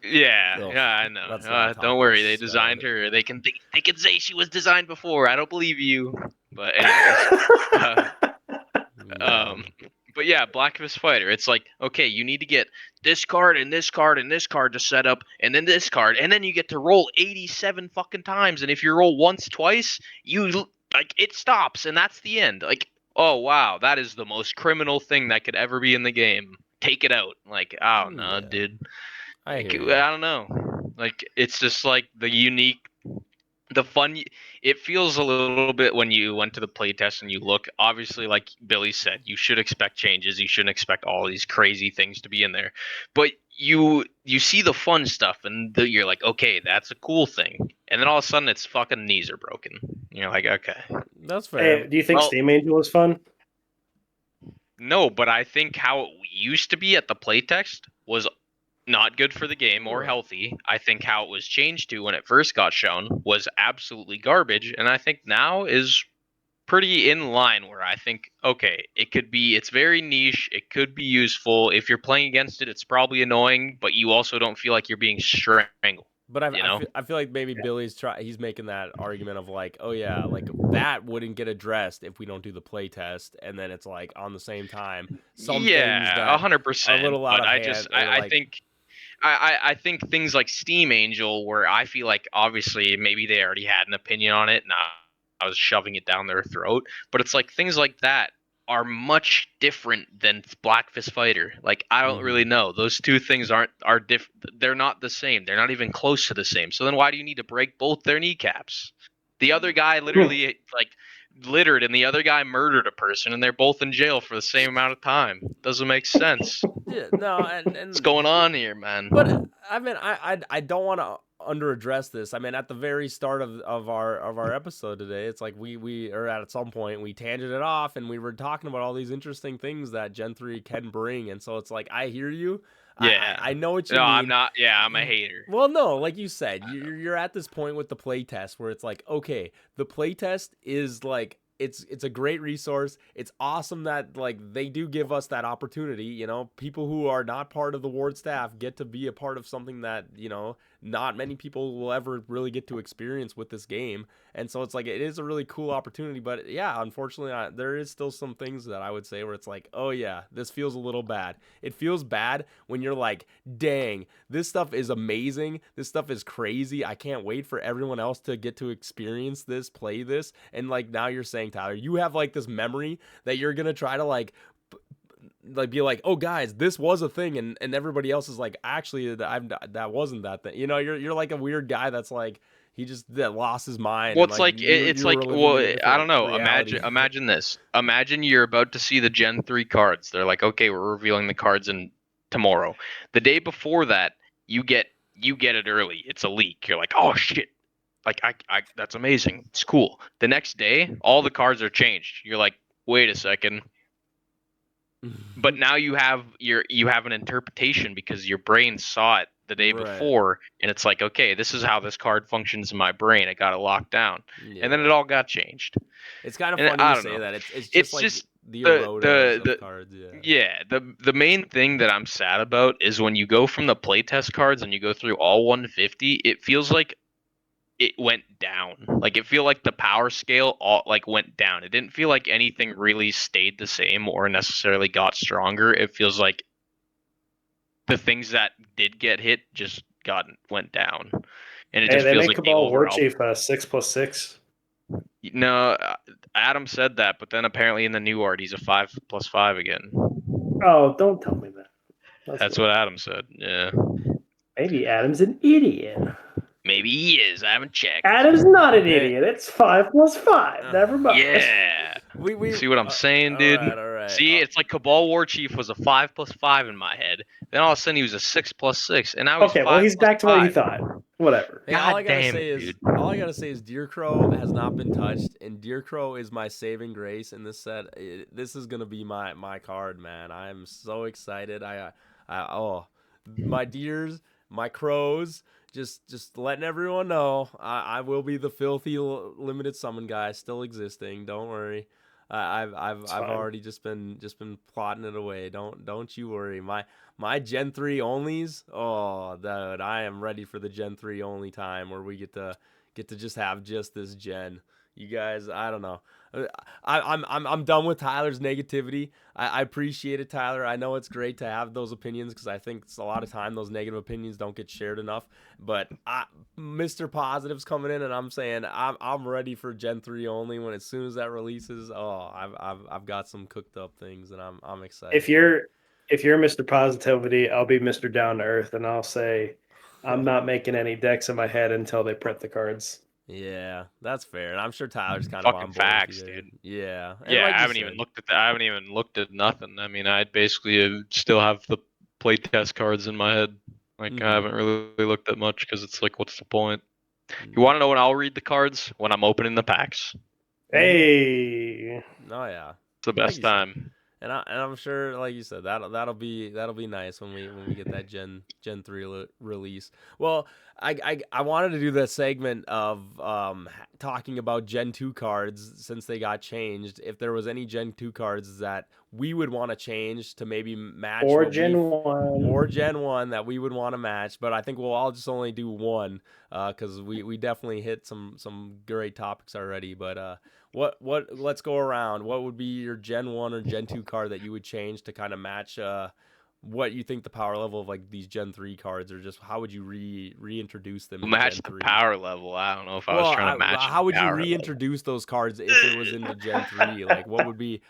Speaker 3: yeah,
Speaker 1: Ugh,
Speaker 3: I know.
Speaker 1: let's not talk
Speaker 3: Don't worry, they
Speaker 1: about
Speaker 3: designed
Speaker 1: Scarlet.
Speaker 3: her. They can say she was designed before. I don't believe you. But anyways,
Speaker 1: Yeah.
Speaker 3: but yeah, Black Fist Fighter. It's like, okay, you need to get this card and this card and this card to set up, and then this card, and then you get to roll 87 fucking times. And if you roll once, twice, you like it stops, and that's the end. Like, oh wow, that is the most criminal thing that could ever be in the game. Take it out. Like, I don't know,
Speaker 1: Yeah.
Speaker 3: dude.
Speaker 1: I
Speaker 3: Like,
Speaker 1: hear you.
Speaker 3: I don't know. Like, it's just like the unique, the fun. It feels a little bit when you went to the playtest and you look. Obviously, like Billy said, you should expect changes. You shouldn't expect all these crazy things to be in there. But you see the fun stuff, and you're like, okay, that's a cool thing. And then all of a sudden, its fucking knees are broken. You're like, okay.
Speaker 1: That's fair.
Speaker 2: Hey, do you think
Speaker 3: Well,
Speaker 2: Steam Angel is fun?
Speaker 3: no, but I think how it used to be at the playtest was not good for the game or
Speaker 1: Right.
Speaker 3: healthy. I think how it was changed to when it first got shown was absolutely garbage, and I think now is pretty in line where I think, okay, it's very niche, it could be useful. If you're playing against it, it's probably annoying, but you also don't feel like you're being strangled.
Speaker 1: But
Speaker 3: You know?
Speaker 1: I feel like maybe he's making that argument of like, oh yeah, like that wouldn't get addressed if we don't do the play test, and then it's like on the same time, some things
Speaker 3: Yeah,
Speaker 1: that are a
Speaker 3: 100%.
Speaker 1: little out
Speaker 3: But
Speaker 1: of
Speaker 3: I
Speaker 1: hand,
Speaker 3: just,
Speaker 1: or
Speaker 3: I
Speaker 1: like,
Speaker 3: think I think things like Steam Angel, where I feel like obviously maybe they already had an opinion on it, and I was shoving it down their throat. But it's like things like that are much different than Black Fist Fighter. Like I don't really know. Those two things are different. They're not the same. They're not even close to the same. So then why do you need to break both their kneecaps? The other guy literally like littered, and the other guy murdered a person, and they're both in jail for the same amount of time. Doesn't make sense.
Speaker 1: yeah, no,
Speaker 3: What's going on here, man?
Speaker 1: But I mean, I don't want to. under address this. I mean, at the very start of our episode today, it's like we or at some point we tangented off and we were talking about all these interesting things that Gen 3 can bring, and so it's like I hear you.
Speaker 3: Yeah.
Speaker 1: I know what you
Speaker 3: No,
Speaker 1: mean.
Speaker 3: I'm not. Yeah, I'm a hater.
Speaker 1: Well, no, like you said, you're at this point with the playtest where it's like, okay, the playtest is like it's a great resource. It's awesome that like they do give us that opportunity. You know, people who are not part of the ward staff get to be a part of something that not many people will ever really get to experience with this game. And so it's like it is a really cool opportunity. But yeah, unfortunately, there is still some things that I would say where it's like, oh yeah, this feels a little bad. It feels bad when you're like, dang, this stuff is amazing. This stuff is crazy. I can't wait for everyone else to get to experience this, play this. And like now you're saying, Tyler, you have like this memory that you're gonna try to like be like, oh guys, this was a thing, and everybody else is like, actually that wasn't that thing. You're like a weird guy that's like that lost his mind.
Speaker 3: Well,
Speaker 1: And
Speaker 3: it's
Speaker 1: like
Speaker 3: like it's
Speaker 1: you're
Speaker 3: like,
Speaker 1: living
Speaker 3: well,
Speaker 1: in a
Speaker 3: I
Speaker 1: different
Speaker 3: don't know.
Speaker 1: reality.
Speaker 3: Imagine this. Imagine you're about to see the Gen 3 cards. They're like, okay, we're revealing the cards in tomorrow. The day before that, you get it early. It's a leak. You're like, oh shit. Like I that's amazing. It's cool. The next day, all the cards are changed. You're like, wait a second. But now you have an interpretation because your brain saw it the day
Speaker 1: Right.
Speaker 3: before, and it's like, okay, this is how this card functions in my brain. I got it locked down, and then it
Speaker 1: Yeah.
Speaker 3: all got changed.
Speaker 1: It's kind of
Speaker 3: And
Speaker 1: funny
Speaker 3: I
Speaker 1: to
Speaker 3: don't
Speaker 1: say
Speaker 3: know.
Speaker 1: that it's
Speaker 3: It's
Speaker 1: just like
Speaker 3: just
Speaker 1: the
Speaker 3: the
Speaker 1: erodas of
Speaker 3: the
Speaker 1: cards. Yeah.
Speaker 3: yeah, the main thing that I'm sad about is when you go from the playtest cards and you go through all 150, it feels like it went down. Like it feel like the power scale all like went down. It didn't feel like anything really stayed the same or necessarily got stronger. It feels like the things that did get hit just went down, and it
Speaker 2: Hey,
Speaker 3: just
Speaker 2: they
Speaker 3: feels
Speaker 2: make
Speaker 3: like the
Speaker 2: Cabal War
Speaker 3: overall.
Speaker 2: Chief 6+6.
Speaker 3: No, Adam said that, but then apparently in the new art he's a 5+5 again.
Speaker 2: Oh, don't tell me that.
Speaker 3: That's what Adam said. Yeah.
Speaker 2: Maybe Adam's an idiot.
Speaker 3: Maybe he is. I haven't checked.
Speaker 2: Adam's not an
Speaker 1: Hey.
Speaker 2: idiot. It's 5+5. Never mind.
Speaker 3: Yeah.
Speaker 1: We
Speaker 3: See what I'm saying, dude?
Speaker 1: All right.
Speaker 3: See, it's like Cabal War Chief was a 5+5 in my head. Then all of a sudden he was a 6+6, and now he's
Speaker 2: Okay,
Speaker 3: 5+5.
Speaker 2: well, he's back to what he thought. Whatever.
Speaker 1: Hey, all I gotta
Speaker 3: damn
Speaker 1: say
Speaker 3: it,
Speaker 1: is
Speaker 3: dude.
Speaker 1: all I gotta say is Deer Crow has not been touched, and Deer Crow is my saving grace in this set. This is gonna be my card, man. I'm so excited. Oh, my deers, my crows. Just letting everyone know, I will be the filthy limited summon guy, still existing. Don't worry. I've
Speaker 2: fine.
Speaker 1: already just been plotting it away. Don't you worry. My Gen 3 onlys. Oh, dude, I am ready for the Gen 3 only time where we get to just have just this gen. You guys, I don't know. I'm done with Tyler's negativity. I appreciate it, Tyler. I know it's great to have those opinions because I think it's a lot of time those negative opinions don't get shared enough. But Mr. Positive's coming in, and I'm saying I'm ready for Gen 3 only. When as soon as that releases, I've got some cooked up things, and I'm excited.
Speaker 2: If you're Mr. Positivity, I'll be Mr. Down to Earth, and I'll say I'm not making any decks in my head until they print the cards.
Speaker 1: Yeah, that's fair, and I'm sure Tyler's kind of on
Speaker 3: Fucking
Speaker 1: board
Speaker 3: facts,
Speaker 1: with you there.
Speaker 3: dude.
Speaker 1: Yeah, and
Speaker 3: Yeah,
Speaker 1: like
Speaker 3: I
Speaker 1: you
Speaker 3: haven't
Speaker 1: said,
Speaker 3: even looked at that. I haven't even looked at nothing. I mean, I basically still have the playtest cards in my head. Like I haven't really looked at much because it's like, what's the point? You want to know when I'll read the cards? When I'm opening the packs.
Speaker 2: Hey,
Speaker 1: Oh yeah,
Speaker 3: It's the
Speaker 1: Like
Speaker 3: best
Speaker 1: you said.
Speaker 3: time.
Speaker 1: And I'm sure, like you said, that'll be nice when we get that Gen 3 release. Well, I wanted to do that segment of talking about Gen 2 cards since they got changed. If there was any Gen 2 cards that we would want to change to maybe match
Speaker 2: or
Speaker 1: what
Speaker 2: Gen
Speaker 1: we
Speaker 2: 1.
Speaker 1: or Gen 1 that we would want to match, but I think we'll all just only do one because we definitely hit some great topics already. But let's go around. What would be your Gen 1 or Gen 2 card that you would change to kind of match what you think the power level of like these Gen 3 cards, or just how would you reintroduce them in
Speaker 3: Match
Speaker 1: Gen
Speaker 3: the
Speaker 1: 3?
Speaker 3: power level. I don't know if I was trying to match
Speaker 1: How would you
Speaker 3: power level.
Speaker 1: reintroduce those cards if it was into Gen 3? Like what would be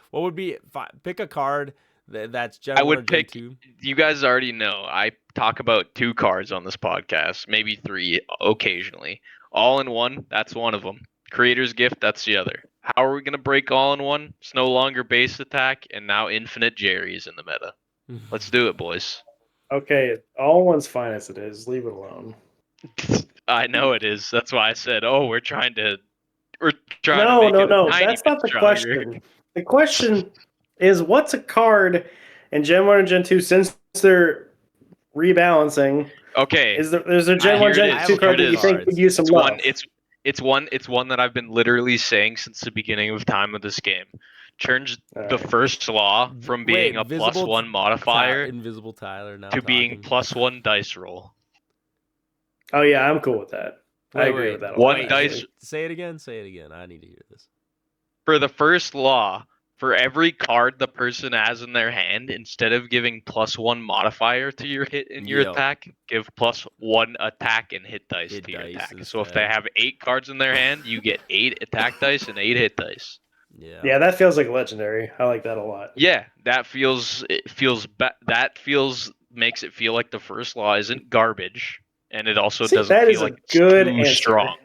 Speaker 1: pick a card that's Gen
Speaker 3: I
Speaker 1: 1 or
Speaker 3: would
Speaker 1: Gen
Speaker 3: pick.
Speaker 1: 2?
Speaker 3: You guys already know I talk about 2 cards on this podcast, maybe 3 occasionally. All in one, that's one of them. Creator's Gift, that's the other. How are we gonna break all in one? It's no longer base attack, and now Infinite Jerry is in the meta. Let's do it, boys.
Speaker 2: Okay, all one's fine as it is. Leave it alone.
Speaker 3: I know it is. That's why I said, "Oh, we're trying to
Speaker 2: No,
Speaker 3: make
Speaker 2: no,
Speaker 3: it a
Speaker 2: no.
Speaker 3: tiny
Speaker 2: That's
Speaker 3: bit
Speaker 2: not the
Speaker 3: stronger."
Speaker 2: question. The question is, what's a card in Gen 1 and Gen 2 since they're rebalancing?
Speaker 3: Okay,
Speaker 2: Is there Gen 1,
Speaker 3: here it
Speaker 2: Gen
Speaker 1: I
Speaker 3: is.
Speaker 1: have
Speaker 2: 2
Speaker 1: a
Speaker 3: Here
Speaker 2: card
Speaker 3: it
Speaker 2: that
Speaker 1: couple
Speaker 2: you
Speaker 3: is.
Speaker 2: think would
Speaker 1: cards.
Speaker 2: use some
Speaker 3: It's one.
Speaker 2: love?
Speaker 3: It's one that I've been literally saying since the beginning of time of this game. Change
Speaker 2: All
Speaker 3: the
Speaker 2: right.
Speaker 3: first law from being
Speaker 1: Wait,
Speaker 3: a +1 modifier
Speaker 1: Invisible Tyler now
Speaker 3: to being
Speaker 1: talking.
Speaker 3: +1 dice roll.
Speaker 2: Oh yeah, I'm cool with that. I
Speaker 1: Wait,
Speaker 2: agree with
Speaker 1: wait,
Speaker 2: that a
Speaker 3: One
Speaker 2: lot,
Speaker 1: wait.
Speaker 3: dice
Speaker 2: actually.
Speaker 1: Say it again. Say it again. I need to hear this.
Speaker 3: for the first law. For every card the person has in their hand, instead of giving +1 modifier to your hit and your
Speaker 1: Yep.
Speaker 3: attack, give +1 attack and hit dice
Speaker 1: Hit
Speaker 3: to your
Speaker 1: dice
Speaker 3: attack. So if they
Speaker 1: instead.
Speaker 3: have 8 cards in their hand, you get 8 attack dice and 8 hit dice.
Speaker 1: Yeah.
Speaker 2: Yeah, that feels like legendary. I like that a lot.
Speaker 3: Yeah, that makes it feel like the first law isn't garbage, and it also
Speaker 2: See,
Speaker 3: doesn't
Speaker 2: that is
Speaker 3: feel
Speaker 2: a
Speaker 3: like it's
Speaker 2: good
Speaker 3: too
Speaker 2: answer.
Speaker 3: strong.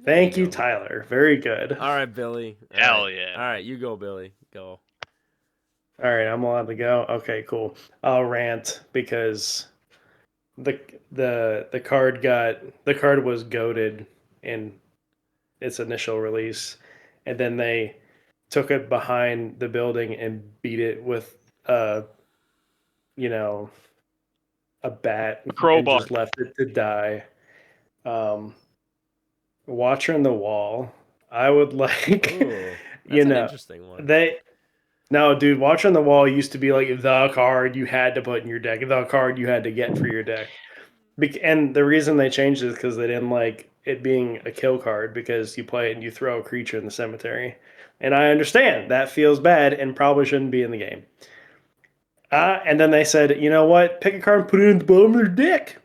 Speaker 1: There
Speaker 2: Thank you,
Speaker 1: go.
Speaker 2: Tyler. Very good.
Speaker 1: All right, Billy.
Speaker 3: Hell yeah.
Speaker 1: All right, you go, Billy. Go.
Speaker 2: All right, I'm allowed to go. Okay, cool. I'll rant because the the card was goaded in its initial release, and then they took it behind the building and beat it with you know a bat
Speaker 3: A
Speaker 2: and
Speaker 3: crowbar.
Speaker 2: just left it to die. Um, Watcher in the Wall. I would like,
Speaker 1: Ooh,
Speaker 2: you
Speaker 1: that's an
Speaker 2: know,
Speaker 1: interesting one.
Speaker 2: they no, dude. Watcher on the Wall used to be like the card you had to put in your deck, the card you had to get for your deck. And the reason they changed it is because they didn't like it being a kill card because you play it and you throw a creature in the cemetery. And I understand that feels bad and probably shouldn't be in the game. And then they said, you know what? Pick a card and put it in the bottom of your deck.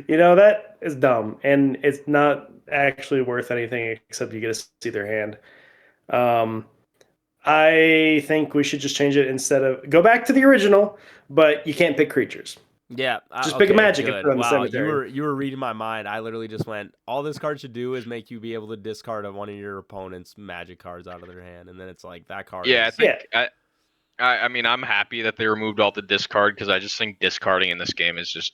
Speaker 2: That is dumb. And it's not actually worth anything except you get to see their hand. Um, I think we should just change it instead of go back to the original, but you can't pick creatures.
Speaker 1: Yeah.
Speaker 2: Just pick a
Speaker 1: Okay.
Speaker 2: magic and put
Speaker 1: Good.
Speaker 2: it on the
Speaker 1: Wow.
Speaker 2: cemetery.
Speaker 1: You were reading my mind. I literally just went. All this card should do is make you be able to discard one of your opponent's magic cards out of their hand, and then it's like that card
Speaker 3: Yeah, I
Speaker 1: is.
Speaker 3: think I mean I'm happy that they removed all the discard because I just think discarding in this game is just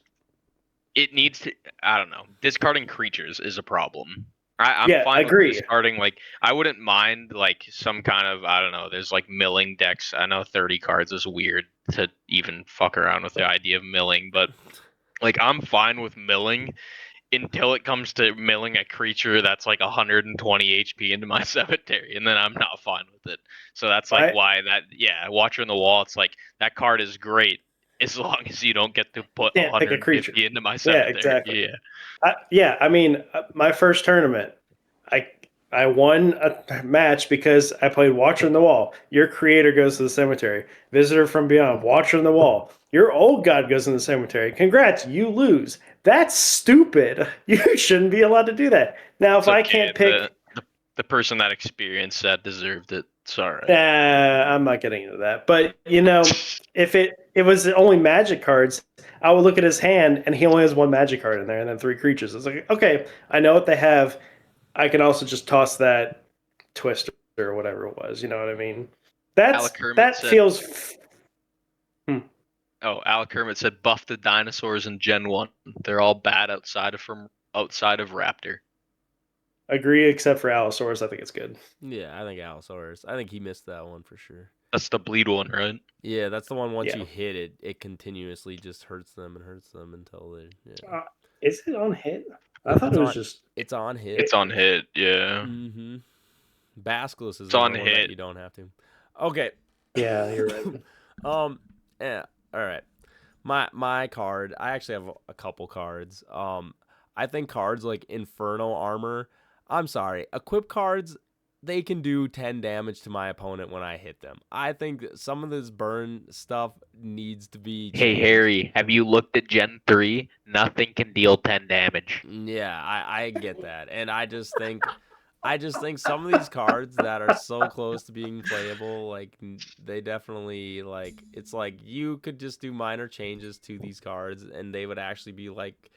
Speaker 3: it needs to. I don't know. Discarding creatures is a problem. I'm
Speaker 2: Yeah, I
Speaker 3: fine with
Speaker 2: agree.
Speaker 3: discarding. Like, I wouldn't mind like some kind of I don't know. There's like milling decks. I know 30 cards is weird to even fuck around with the idea of milling, but like I'm fine with milling until it comes to milling a creature that's like 120 HP into my cemetery, and then I'm not fine with it. So that's like
Speaker 2: I
Speaker 3: why Watcher in the Wall. It's like that card is great as long as you don't get to put
Speaker 2: can't pick a creature.
Speaker 3: 150 into my
Speaker 2: Yeah,
Speaker 3: cemetery.
Speaker 2: exactly.
Speaker 3: Yeah.
Speaker 2: I mean, my first tournament, I I won a match because I played Watcher on the Wall. Your creator goes to the cemetery. Visitor from Beyond, Watcher on the Wall. Your old god goes in the cemetery. Congrats, you lose. That's stupid. You shouldn't be allowed to do that. Now, if
Speaker 3: It's
Speaker 2: I
Speaker 3: okay.
Speaker 2: can't pick,
Speaker 3: The person that experienced that deserved it. It's all right.
Speaker 2: I'm not getting into that. But if it was only magic cards, I would look at his hand and he only has one magic card in there and then three creatures. It's like, okay, I know what they have. I can also just toss that twister or whatever it was. You know what I mean?
Speaker 3: Alec Hermit
Speaker 2: That
Speaker 3: said.
Speaker 2: feels. Hmm.
Speaker 3: Oh, Alec Hermit said buff the dinosaurs in Gen 1. They're all bad outside of Raptor.
Speaker 2: Agree, except for Allosaurus. I think it's good.
Speaker 1: Yeah, I think Allosaurus. I think he missed that one for sure.
Speaker 3: That's the bleed one, right?
Speaker 1: Yeah, that's the one. Once
Speaker 2: Yeah.
Speaker 1: you hit it, it continuously just hurts them until they. Yeah.
Speaker 2: Is it on hit? I thought it was just.
Speaker 1: It's on hit.
Speaker 3: It's on hit, yeah.
Speaker 1: Mm-hmm. Basculus is
Speaker 3: It's
Speaker 1: the
Speaker 3: on
Speaker 1: only one that
Speaker 3: hit.
Speaker 1: you don't have to. Okay.
Speaker 2: Yeah, you're right.
Speaker 1: Yeah. All right. My card. I actually have a couple cards. I think cards like Infernal Armor. I'm sorry. Equip cards. They can do 10 damage to my opponent when I hit them. I think some of this burn stuff needs to be
Speaker 3: Hey
Speaker 1: changed.
Speaker 3: Harry, have you looked at Gen 3? Nothing can deal 10 damage.
Speaker 1: Yeah, I get that. And I just think some of these cards that are so close to being playable, like they definitely like it's like you could just do minor changes to these cards and they would actually be like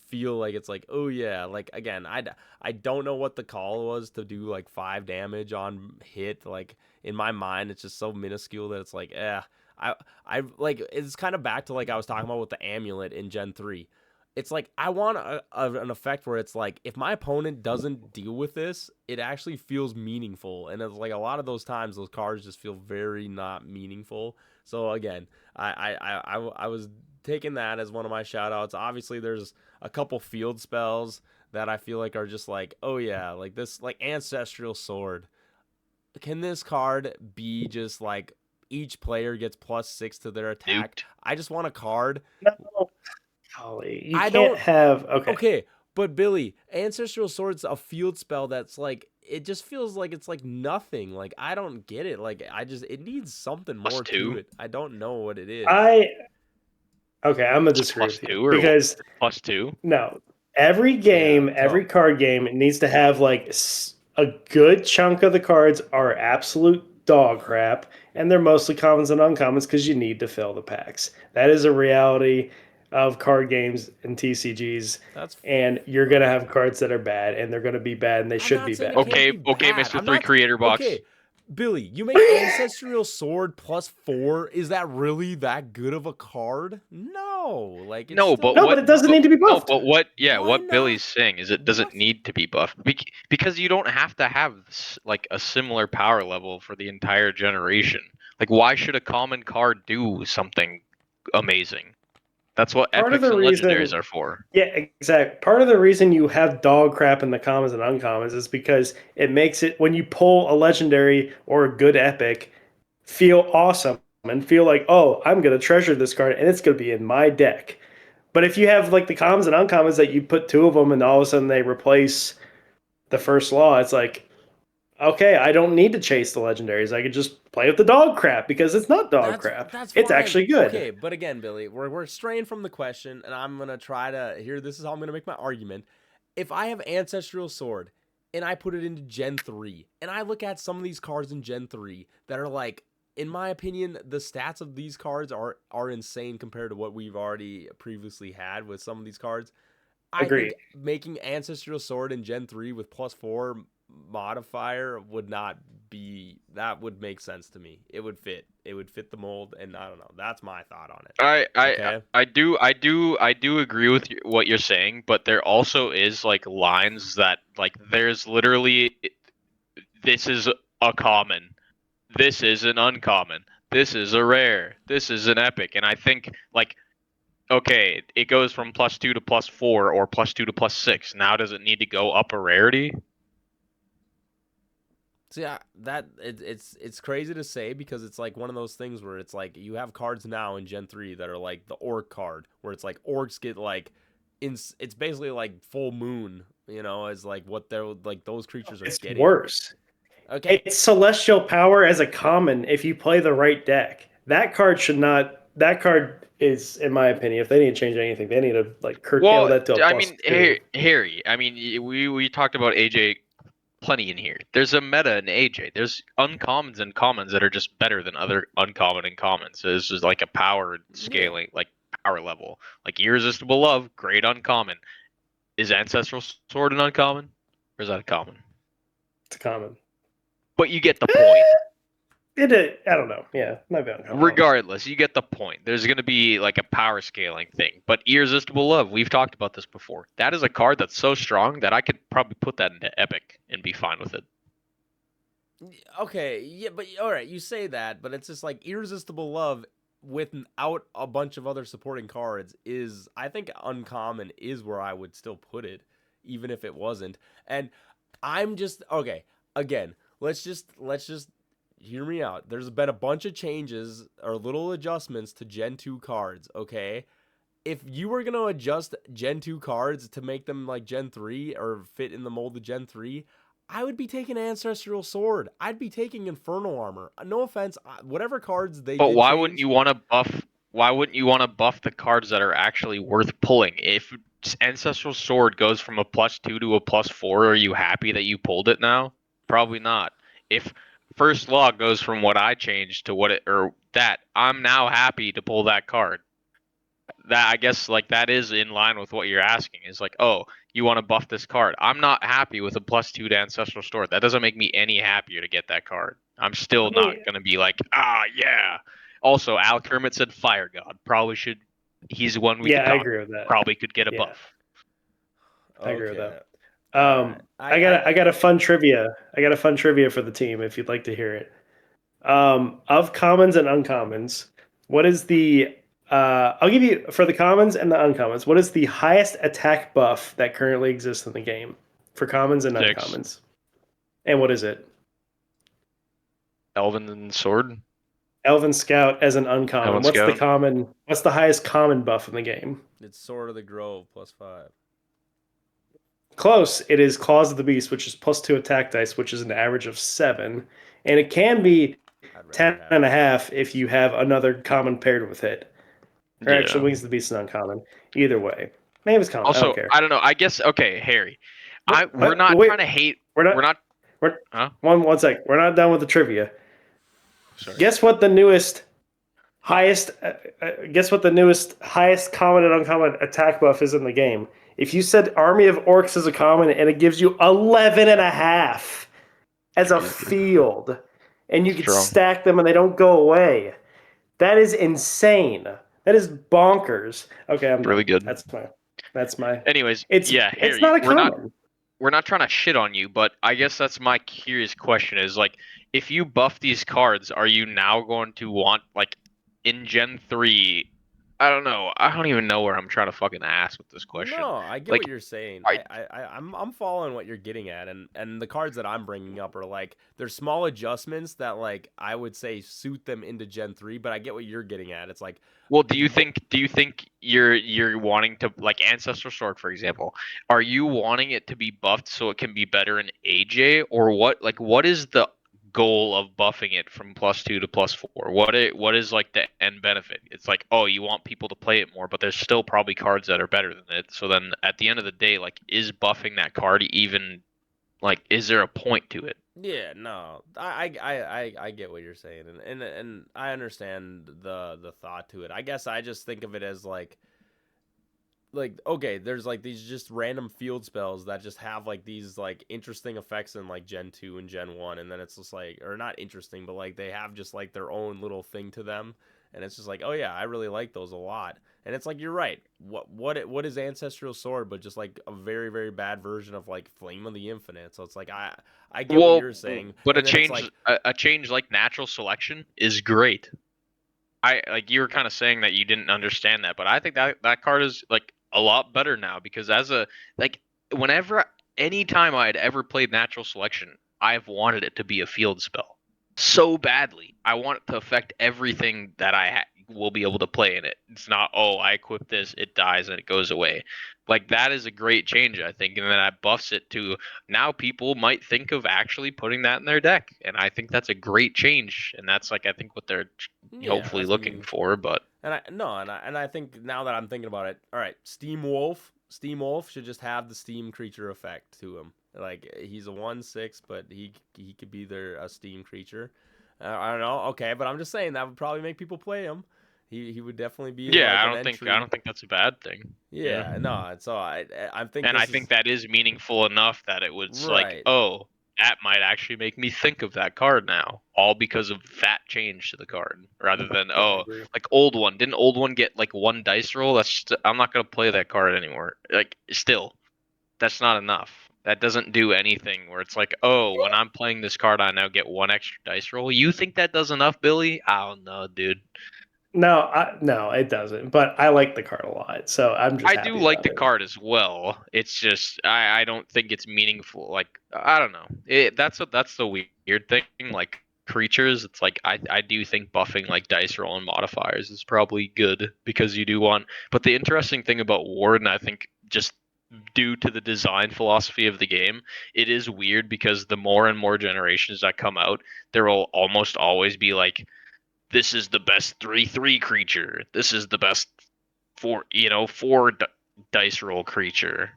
Speaker 1: feel like it's like, oh yeah, like again, I don't know what the call was to do like 5 damage on hit. Like in my mind it's just so minuscule that it's like, I like it's kind of back to like I was talking about with the amulet in Gen 3. it's like I want an effect where it's like if my opponent doesn't deal with this, it actually feels meaningful. And it's like a lot of those times, those cards just feel very not meaningful. So again, I was taking that as one of my shout outs. Obviously, there's a couple field spells that I feel like are just like, oh yeah, like this, like Ancestral Sword. Can this card be just like each player gets +6 to their attack?
Speaker 3: Duped.
Speaker 1: I just want a card.
Speaker 2: No, Holly, you
Speaker 1: I
Speaker 2: can't
Speaker 1: don't
Speaker 2: have. Okay,
Speaker 1: Okay, but Billy, Ancestral Sword's a field spell that's like it just feels like it's like nothing. Like I don't get it. Like it needs something
Speaker 3: Plus
Speaker 1: more to
Speaker 3: two.
Speaker 1: it. I don't know what it is.
Speaker 2: I okay. I'm gonna
Speaker 3: It's
Speaker 2: disagree
Speaker 3: plus
Speaker 2: with you
Speaker 3: two or what?
Speaker 2: because
Speaker 3: Plus two.
Speaker 2: no, every
Speaker 1: Yeah,
Speaker 2: game, every
Speaker 1: tell.
Speaker 2: card game, it needs to have like a good chunk of the cards are absolute dog crap, and they're mostly commons and uncommons because you need to fill the packs. That is a reality of card games and TCGs,
Speaker 1: That's
Speaker 2: and you're gonna have cards that are bad, and they're gonna be bad, and they
Speaker 1: I'm
Speaker 2: should
Speaker 1: not
Speaker 2: be
Speaker 1: saying it
Speaker 2: bad.
Speaker 1: can't
Speaker 3: Okay,
Speaker 1: be
Speaker 3: okay,
Speaker 1: bad.
Speaker 3: Mister
Speaker 1: I'm
Speaker 3: Three
Speaker 1: not
Speaker 3: Creator Box.
Speaker 1: okay. Billy, you make Ancestral Sword +4. Is that really that good of a card? No. Like it's
Speaker 3: No,
Speaker 1: still
Speaker 3: but
Speaker 2: No,
Speaker 3: what?
Speaker 2: but it doesn't
Speaker 3: But,
Speaker 2: need to be
Speaker 3: no,
Speaker 2: buffed.
Speaker 3: but what? Yeah,
Speaker 1: why
Speaker 3: what
Speaker 1: not?
Speaker 3: Billy's saying is it doesn't
Speaker 1: What?
Speaker 3: need to be buffed because you don't have to have like a similar power level for the entire generation. Like, why should a common card do something amazing? That's what
Speaker 2: Part of
Speaker 3: epics
Speaker 2: the
Speaker 3: and legendaries
Speaker 2: reason
Speaker 3: are for.
Speaker 2: Yeah, exactly. Part of the reason you have dog crap in the commons and uncommons is because it makes it when you pull a legendary or a good epic feel awesome and feel like, oh, I'm gonna treasure this card and it's gonna be in my deck. But if you have like the commons and uncommons that you put two of them and all of a sudden they replace the first law, it's like, okay, I don't need to chase the legendaries. I could just play with the dog crap because it's not dog crap.
Speaker 1: That's
Speaker 2: It's
Speaker 1: fine.
Speaker 2: actually good.
Speaker 1: Okay, but again, Billy, we're straying from the question, and I'm gonna try to here. This is how I'm gonna make my argument. If I have Ancestral Sword and I put it into Gen 3, and I look at some of these cards in Gen 3 that are like, in my opinion, the stats of these cards are insane compared to what we've already previously had with some of these cards. I think
Speaker 2: Agreed.
Speaker 1: making Ancestral Sword in Gen 3 with +4 modifier would not be that would make sense to me. It would fit. It would fit the mold, and I don't know. That's my thought on it. Okay.
Speaker 3: I do agree with what you're saying, but there also is like lines that like there's literally this is a common, this is an uncommon, this is a rare, this is an epic, and I think like okay, it goes from +2 to +4 or +2 to +6. Now does it need to go up a rarity?
Speaker 1: So yeah, it's crazy to say because it's like one of those things where it's like you have cards now in Gen 3 that are like the orc card where it's like orcs get like it's basically like full moon, is like what they're like those creatures are
Speaker 2: It's
Speaker 1: getting.
Speaker 2: worse.
Speaker 1: Okay.
Speaker 2: It's celestial power as a common if you play the right deck. That card should not. That card is, in my opinion, if they need to change anything, they need to like curtail
Speaker 3: Well,
Speaker 2: that to a
Speaker 3: I
Speaker 2: plus
Speaker 3: mean,
Speaker 2: two.
Speaker 3: Harry. I mean, we talked about AJ plenty in here. There's a meta in AJ. There's uncommons and commons that are just better than other uncommon and commons. So this is like a power
Speaker 1: Yeah.
Speaker 3: scaling, like power level. Like Irresistible Love, great uncommon. Is Ancestral Sword an uncommon, or is that a common?
Speaker 2: It's a common.
Speaker 3: But you get the point.
Speaker 2: I don't know. Yeah, might be uncommon.
Speaker 3: Regardless, you get the point. There's going to be like a power scaling thing. But Irresistible Love, we've talked about this before. That is a card that's so strong that I could probably put that into Epic and be fine with it.
Speaker 1: Okay, yeah, but all right, you say that, but it's just like Irresistible Love without a bunch of other supporting cards is I think uncommon is where I would still put it even if it wasn't. And I'm just okay, again, let's just hear me out. There's been a bunch of changes or little adjustments to Gen 2 cards, okay? If you were going to adjust Gen 2 cards to make them like Gen 3 or fit in the mold of Gen 3, I would be taking Ancestral Sword. I'd be taking Infernal Armor. No offense, whatever cards they
Speaker 3: But
Speaker 1: did
Speaker 3: why wouldn't
Speaker 1: change.
Speaker 3: you want to buff? Why wouldn't you want to buff the cards that are actually worth pulling? If Ancestral Sword goes from a +2 to a +4, are you happy that you pulled it now? Probably not. If First Law goes from what I changed to what it or that, I'm now happy to pull that card. That I guess like that is in line with what you're asking. Is like, oh, you want to buff this card? I'm not happy with a +2 to Ancestral Sword. That doesn't make me any happier to get that card. I'm still
Speaker 2: Let
Speaker 3: not
Speaker 2: me
Speaker 3: gonna be like, yeah. Also, Al Kermit said Fire God. Probably should he's one we
Speaker 2: Yeah,
Speaker 3: could
Speaker 2: I
Speaker 3: talk.
Speaker 2: agree with that.
Speaker 3: Probably could get a
Speaker 2: Yeah,
Speaker 3: buff.
Speaker 2: I agree with
Speaker 1: Okay.
Speaker 2: that.
Speaker 1: All right.
Speaker 2: I got a fun trivia. I got a fun trivia for the team if you'd like to hear it. Of commons and uncommons, what is the I'll give you for the commons and the uncommons. What is the highest attack buff that currently exists in the game for commons and
Speaker 3: 6.
Speaker 2: uncommons? And what is it?
Speaker 3: Elven and Sword.
Speaker 2: Elven Scout as an uncommon.
Speaker 3: Elven
Speaker 2: What's the
Speaker 3: Scout.
Speaker 2: common? What's the highest common buff in the game?
Speaker 1: It's Sword of the Grove +5.
Speaker 2: Close. It is Claws of the Beast, which is +2 attack dice, which is an average of 7, and it can be
Speaker 1: I'd rather
Speaker 2: 10
Speaker 1: have
Speaker 2: and a
Speaker 1: it.
Speaker 2: half if you have another common paired with it. Or actually,
Speaker 3: Yeah.
Speaker 2: Wings of the Beast is uncommon. Either way, maybe it's common. I don't
Speaker 3: Also,
Speaker 2: care.
Speaker 3: I don't know. I guess okay, Harry. We're
Speaker 2: What?
Speaker 3: not
Speaker 2: Wait,
Speaker 3: trying to hate.
Speaker 2: we're not.
Speaker 3: We're not.
Speaker 2: We're
Speaker 3: Huh?
Speaker 2: one sec. We're not done with the trivia.
Speaker 3: Sorry.
Speaker 2: Guess what the newest highest? Guess what the newest highest common and uncommon attack buff is in the game? If you said Army of Orcs is a common and it gives you 11 and a half as a
Speaker 3: Jesus.
Speaker 2: field, and you can
Speaker 3: Strong.
Speaker 2: stack them and they don't go away. That is insane. That is bonkers. Okay, I'm
Speaker 3: Really
Speaker 2: done.
Speaker 3: good.
Speaker 2: That's my.
Speaker 3: Anyways,
Speaker 2: It's
Speaker 3: yeah, Harry.
Speaker 2: it's not a common.
Speaker 3: We're not trying to shit on you, but I guess that's my curious question is like if you buff these cards, are you now going to want like in Gen 3? I don't know. I don't even know where I'm trying to fucking ask with this question.
Speaker 1: No, I get
Speaker 3: Like
Speaker 1: what you're saying.
Speaker 3: I
Speaker 1: I'm following what you're getting at, and the cards that I'm bringing up are like there's small adjustments that like I would say suit them into Gen 3, but I get what you're getting at. It's like
Speaker 3: well, do you think you're wanting to like Ancestral Sword for example? Are you wanting it to be buffed so it can be better in AJ or what like what is the goal of buffing it from +2 to +4? What is like the end benefit? It's like, oh, you want people to play it more, but there's still probably cards that are better than it. So then at the end of the day, like is buffing that card even like is there a point to it?
Speaker 1: yeah, no, I get what you're saying, and I understand the thought to it. I guess I just think of it as like okay, there's like these just random field spells that just have like these like interesting effects in like Gen 2 and Gen 1, and then it's just like or not interesting, but like they have just like their own little thing to them, and it's just like, oh yeah, I really like those a lot. And it's like you're right. What is Ancestral Sword but just like a very very bad version of like Flame of the Infinite. So it's like I get what
Speaker 3: Well,
Speaker 1: you're saying,
Speaker 3: but
Speaker 1: and then it's like
Speaker 3: a change like natural selection is great. I like you were kind of saying that you didn't understand that, but I think that that card is like a lot better now because as a like whenever anytime I had ever played natural selection, I've wanted it to be a field spell so badly. I want it to affect everything that will be able to play in it. It's not oh I equip this, it dies and it goes away. Like that is a great change, I think, and then that buffs it to now people might think of actually putting that in their deck, and I think that's a great change, and that's like I think what they're
Speaker 1: yeah,
Speaker 3: hopefully
Speaker 1: that's
Speaker 3: looking for. But
Speaker 1: and I no, and I think now that I'm thinking about it, all right, Steam Wolf should just have the Steam creature effect to him. Like he's a 1/6, but he could be a Steam creature. I don't know, okay, but I'm just saying that would probably make people play him. He would definitely be
Speaker 3: yeah,
Speaker 1: like
Speaker 3: I
Speaker 1: an
Speaker 3: don't think I
Speaker 1: entry.
Speaker 3: don't think that's a bad thing. Yeah,
Speaker 1: Yeah, no, so I think
Speaker 3: and I
Speaker 1: this
Speaker 3: think
Speaker 1: is
Speaker 3: that is meaningful enough that it was like
Speaker 1: right.
Speaker 3: oh that might actually make me think of that card now, all because of that change to the card, rather than
Speaker 2: Yeah, I
Speaker 3: oh,
Speaker 2: agree.
Speaker 3: like old one. Didn't old one get like one dice roll? I'm not gonna play that card anymore. Like still, that's not enough. That doesn't do anything. Where it's like oh, when I'm playing this card, I now get one extra dice roll. You think that does enough, Billy? I don't know, dude.
Speaker 2: No, it doesn't. But I like the card a lot, so I'm just
Speaker 3: I do
Speaker 2: happy
Speaker 3: like
Speaker 2: about
Speaker 3: the
Speaker 2: it.
Speaker 3: card as well. It's just I don't think it's meaningful. Like I don't know. That's the weird thing. Like creatures, it's like I do think buffing like dice roll and modifiers is probably good because you do want. But the interesting thing about Warden, I think, just due to the design philosophy of the game, it is weird because the more and more generations that come out, there will almost always be like this is the best 3/3 creature. This is the best four dice roll creature,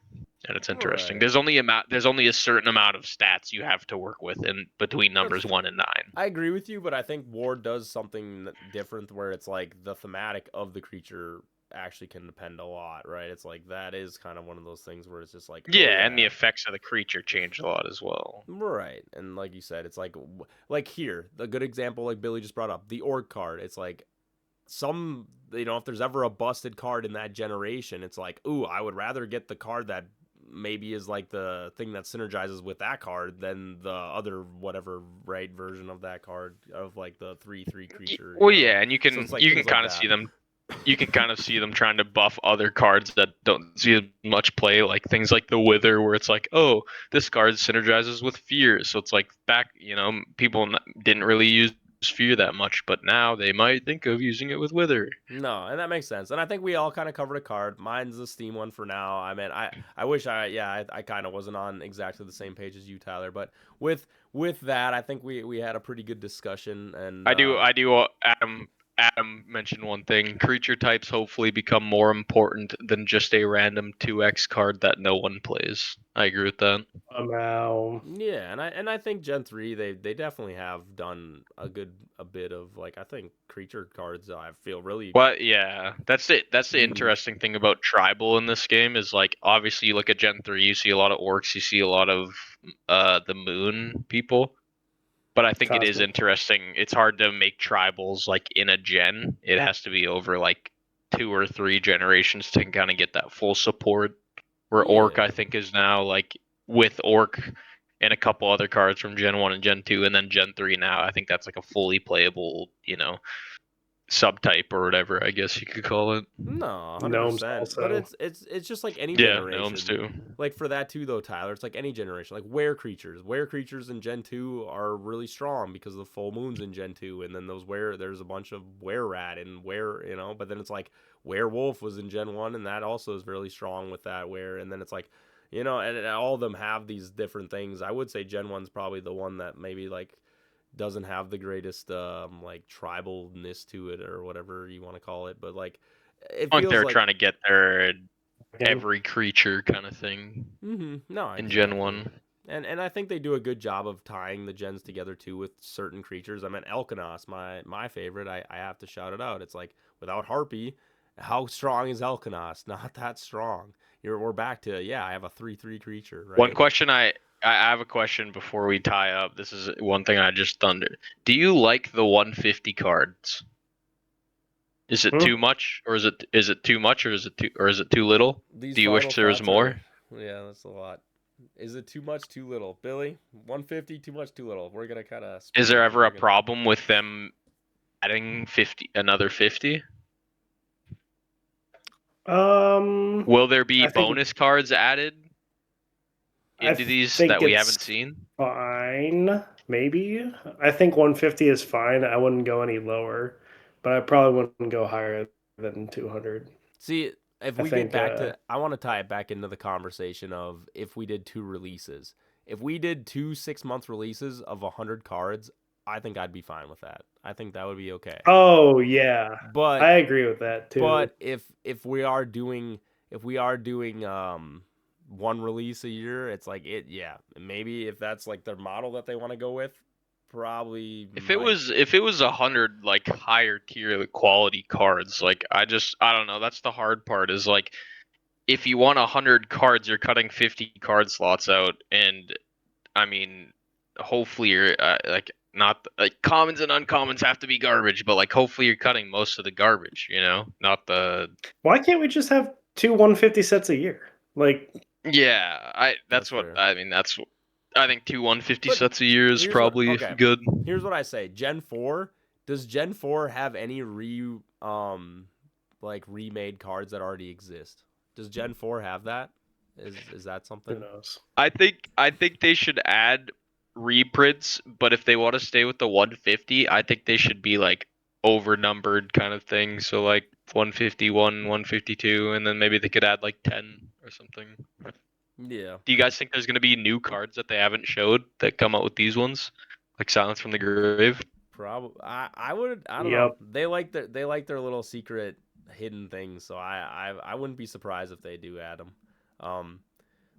Speaker 3: and it's interesting.
Speaker 1: Right.
Speaker 3: There's only a certain amount of stats you have to work with in between
Speaker 1: That's
Speaker 3: numbers
Speaker 1: true.
Speaker 3: 1 and 9.
Speaker 1: I agree with you, but I think Ward does something different where it's like the thematic of the creature actually can depend a lot, right? It's like that is kind of one of those things where it's just like, oh
Speaker 3: Yeah, and the
Speaker 1: yeah,
Speaker 3: effects of the creature change a lot as well.
Speaker 1: right. And like you said, it's like here, the good example like Billy just brought up, the orc card. It's like some if there's ever a busted card in that generation, it's like, ooh, I would rather get the card that maybe is like the thing that synergizes with that card than the other whatever right version of that card of like the 3/3 creature.
Speaker 3: Well, yeah, and you
Speaker 1: So it's
Speaker 3: can
Speaker 1: like things like
Speaker 3: kind of
Speaker 1: that.
Speaker 3: see them. You can kind of see them trying to buff other cards that don't see as much play, like things like the Wither, where it's like, oh, this card synergizes with Fear, so it's like back, people didn't really use Fear that much, but now they might think of using it with Wither.
Speaker 1: No, and that makes sense. And I think we all kind of covered a card. Mine's the Steam one for now. I mean, I wish I kind of wasn't on exactly the same page as you, Tyler. But with that, I think we had a pretty good discussion. And
Speaker 3: I do. Adam mentioned one thing. Creature types hopefully become more important than just a random 2x card that no one plays. I agree with that.
Speaker 1: Yeah, and I think Gen 3 they definitely have done a bit of like I think creature cards I feel really.
Speaker 3: Well, yeah, that's it. That's the interesting thing about tribal in this game is like obviously you look at Gen 3, you see a lot of orcs, you see a lot of the moon people. But I think it is interesting. It's hard to make tribals like in a gen. It has to be over like 2 or 3 generations to kind of get that full support. Where Orc, I think, is now like with Orc and a couple other cards from Gen 1 and Gen 2, and then Gen 3 now. I think that's like a fully playable, subtype or whatever, I guess you could call it.
Speaker 1: No, 100%. But it's just like any
Speaker 3: Yeah,
Speaker 1: generation.
Speaker 3: gnomes too.
Speaker 1: Like for that too, though, Tyler. It's like any generation. Like were creatures. Were creatures in Gen 2 are really strong because of the full moons in Gen 2, and then there's a bunch of were rat and but then it's like werewolf was in Gen 1, and that also is really strong with that where, and then it's like, and all of them have these different things. I would say Gen 1's probably the one that maybe like doesn't have the greatest like tribalness to it or whatever you want to call it, but like it
Speaker 3: I think
Speaker 1: feels
Speaker 3: they're
Speaker 1: like
Speaker 3: trying to get their every creature kind of thing.
Speaker 1: No,
Speaker 3: in
Speaker 1: exactly.
Speaker 3: Gen 1.
Speaker 1: And I think they do a good job of tying the gens together too with certain creatures. I mean, Elkanos, my favorite. I have to shout it out. It's like without Harpy, how strong is Elkanos? Not that strong. We're back to I have a 3/3 creature. Right?
Speaker 3: One question I have a question before we tie up. This is one thing I just thundered. Do you like the 150 cards? Is it too much, or is it too much, or is it too little?
Speaker 1: These
Speaker 3: Do you wish there was more?
Speaker 1: Yeah, that's a lot. Is it too much, too little, Billy? 150, too much, too little. We're gonna kind of.
Speaker 3: Is there ever a problem with them adding another 50? Will there be bonus cards added into these that we haven't seen?
Speaker 2: Fine, maybe. I think 150 is fine. I wouldn't go any lower, but I probably wouldn't go higher than 200.
Speaker 1: See, if we get back to, I want to tie it back into the conversation of if we did 2 releases. If we did 2 6-month releases of 100 cards, I think I'd be fine with that. I think that would be okay.
Speaker 2: Oh yeah,
Speaker 1: but
Speaker 2: I agree with that too.
Speaker 1: But if we are doing one release a year, it's like maybe if that's like their model that they want to go with, probably.
Speaker 3: If it was 100 like higher tier quality cards, like I don't know. That's the hard part. Is like if you want 100 cards, you're cutting 50 card slots out, and I mean, hopefully you're like not like commons and uncommons have to be garbage, but like hopefully you're cutting most of the garbage. Not the.
Speaker 2: Why can't we just have 2 150 sets a year? Like.
Speaker 3: Yeah, that's what fair. I mean. I think 2 150 sets a year is probably good.
Speaker 1: Here's what I say. Gen 4, does Gen 4 have any remade cards that already exist? Does Gen 4 have that? Is that something?
Speaker 2: Who knows?
Speaker 3: I think they should add reprints, but if they want to stay with the 150, I think they should be like overnumbered kind of thing. So like 151, 152, and then maybe they could add like 10 or something.
Speaker 1: Yeah.
Speaker 3: Do you guys think there's gonna be new cards that they haven't showed that come out with these ones, like Silence from the Grave?
Speaker 1: Probably. I don't know. They like their little secret hidden things, so I wouldn't be surprised if they do add them.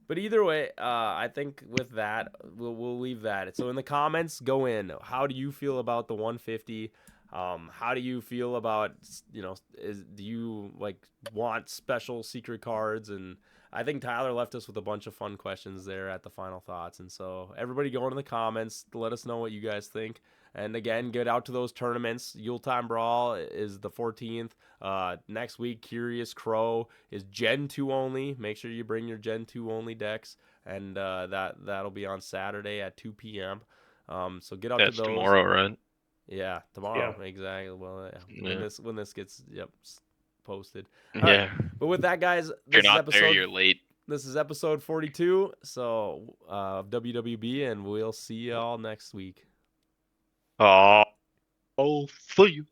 Speaker 1: But either way, I think with that we'll leave that. So in the comments, go in. How do you feel about the 150? How do you feel about do you like want special secret cards and I think Tyler left us with a bunch of fun questions there at the final thoughts. And so everybody go into the comments, let us know what you guys think. And again, get out to those tournaments. Yuletime Brawl is the 14th. Next week, Curious Crow is Gen 2 only. Make sure you bring your Gen 2 only decks. And that'll be on Saturday at 2 p.m. So get out to
Speaker 3: That's
Speaker 1: those.
Speaker 3: tomorrow, right?
Speaker 1: Yeah, tomorrow. Exactly. Well, when this gets posted. All right. But with that, guys,
Speaker 3: if you're not there, you're late.
Speaker 1: This is episode 42. So WWB, and we'll see y'all next week.
Speaker 3: Oh, see you.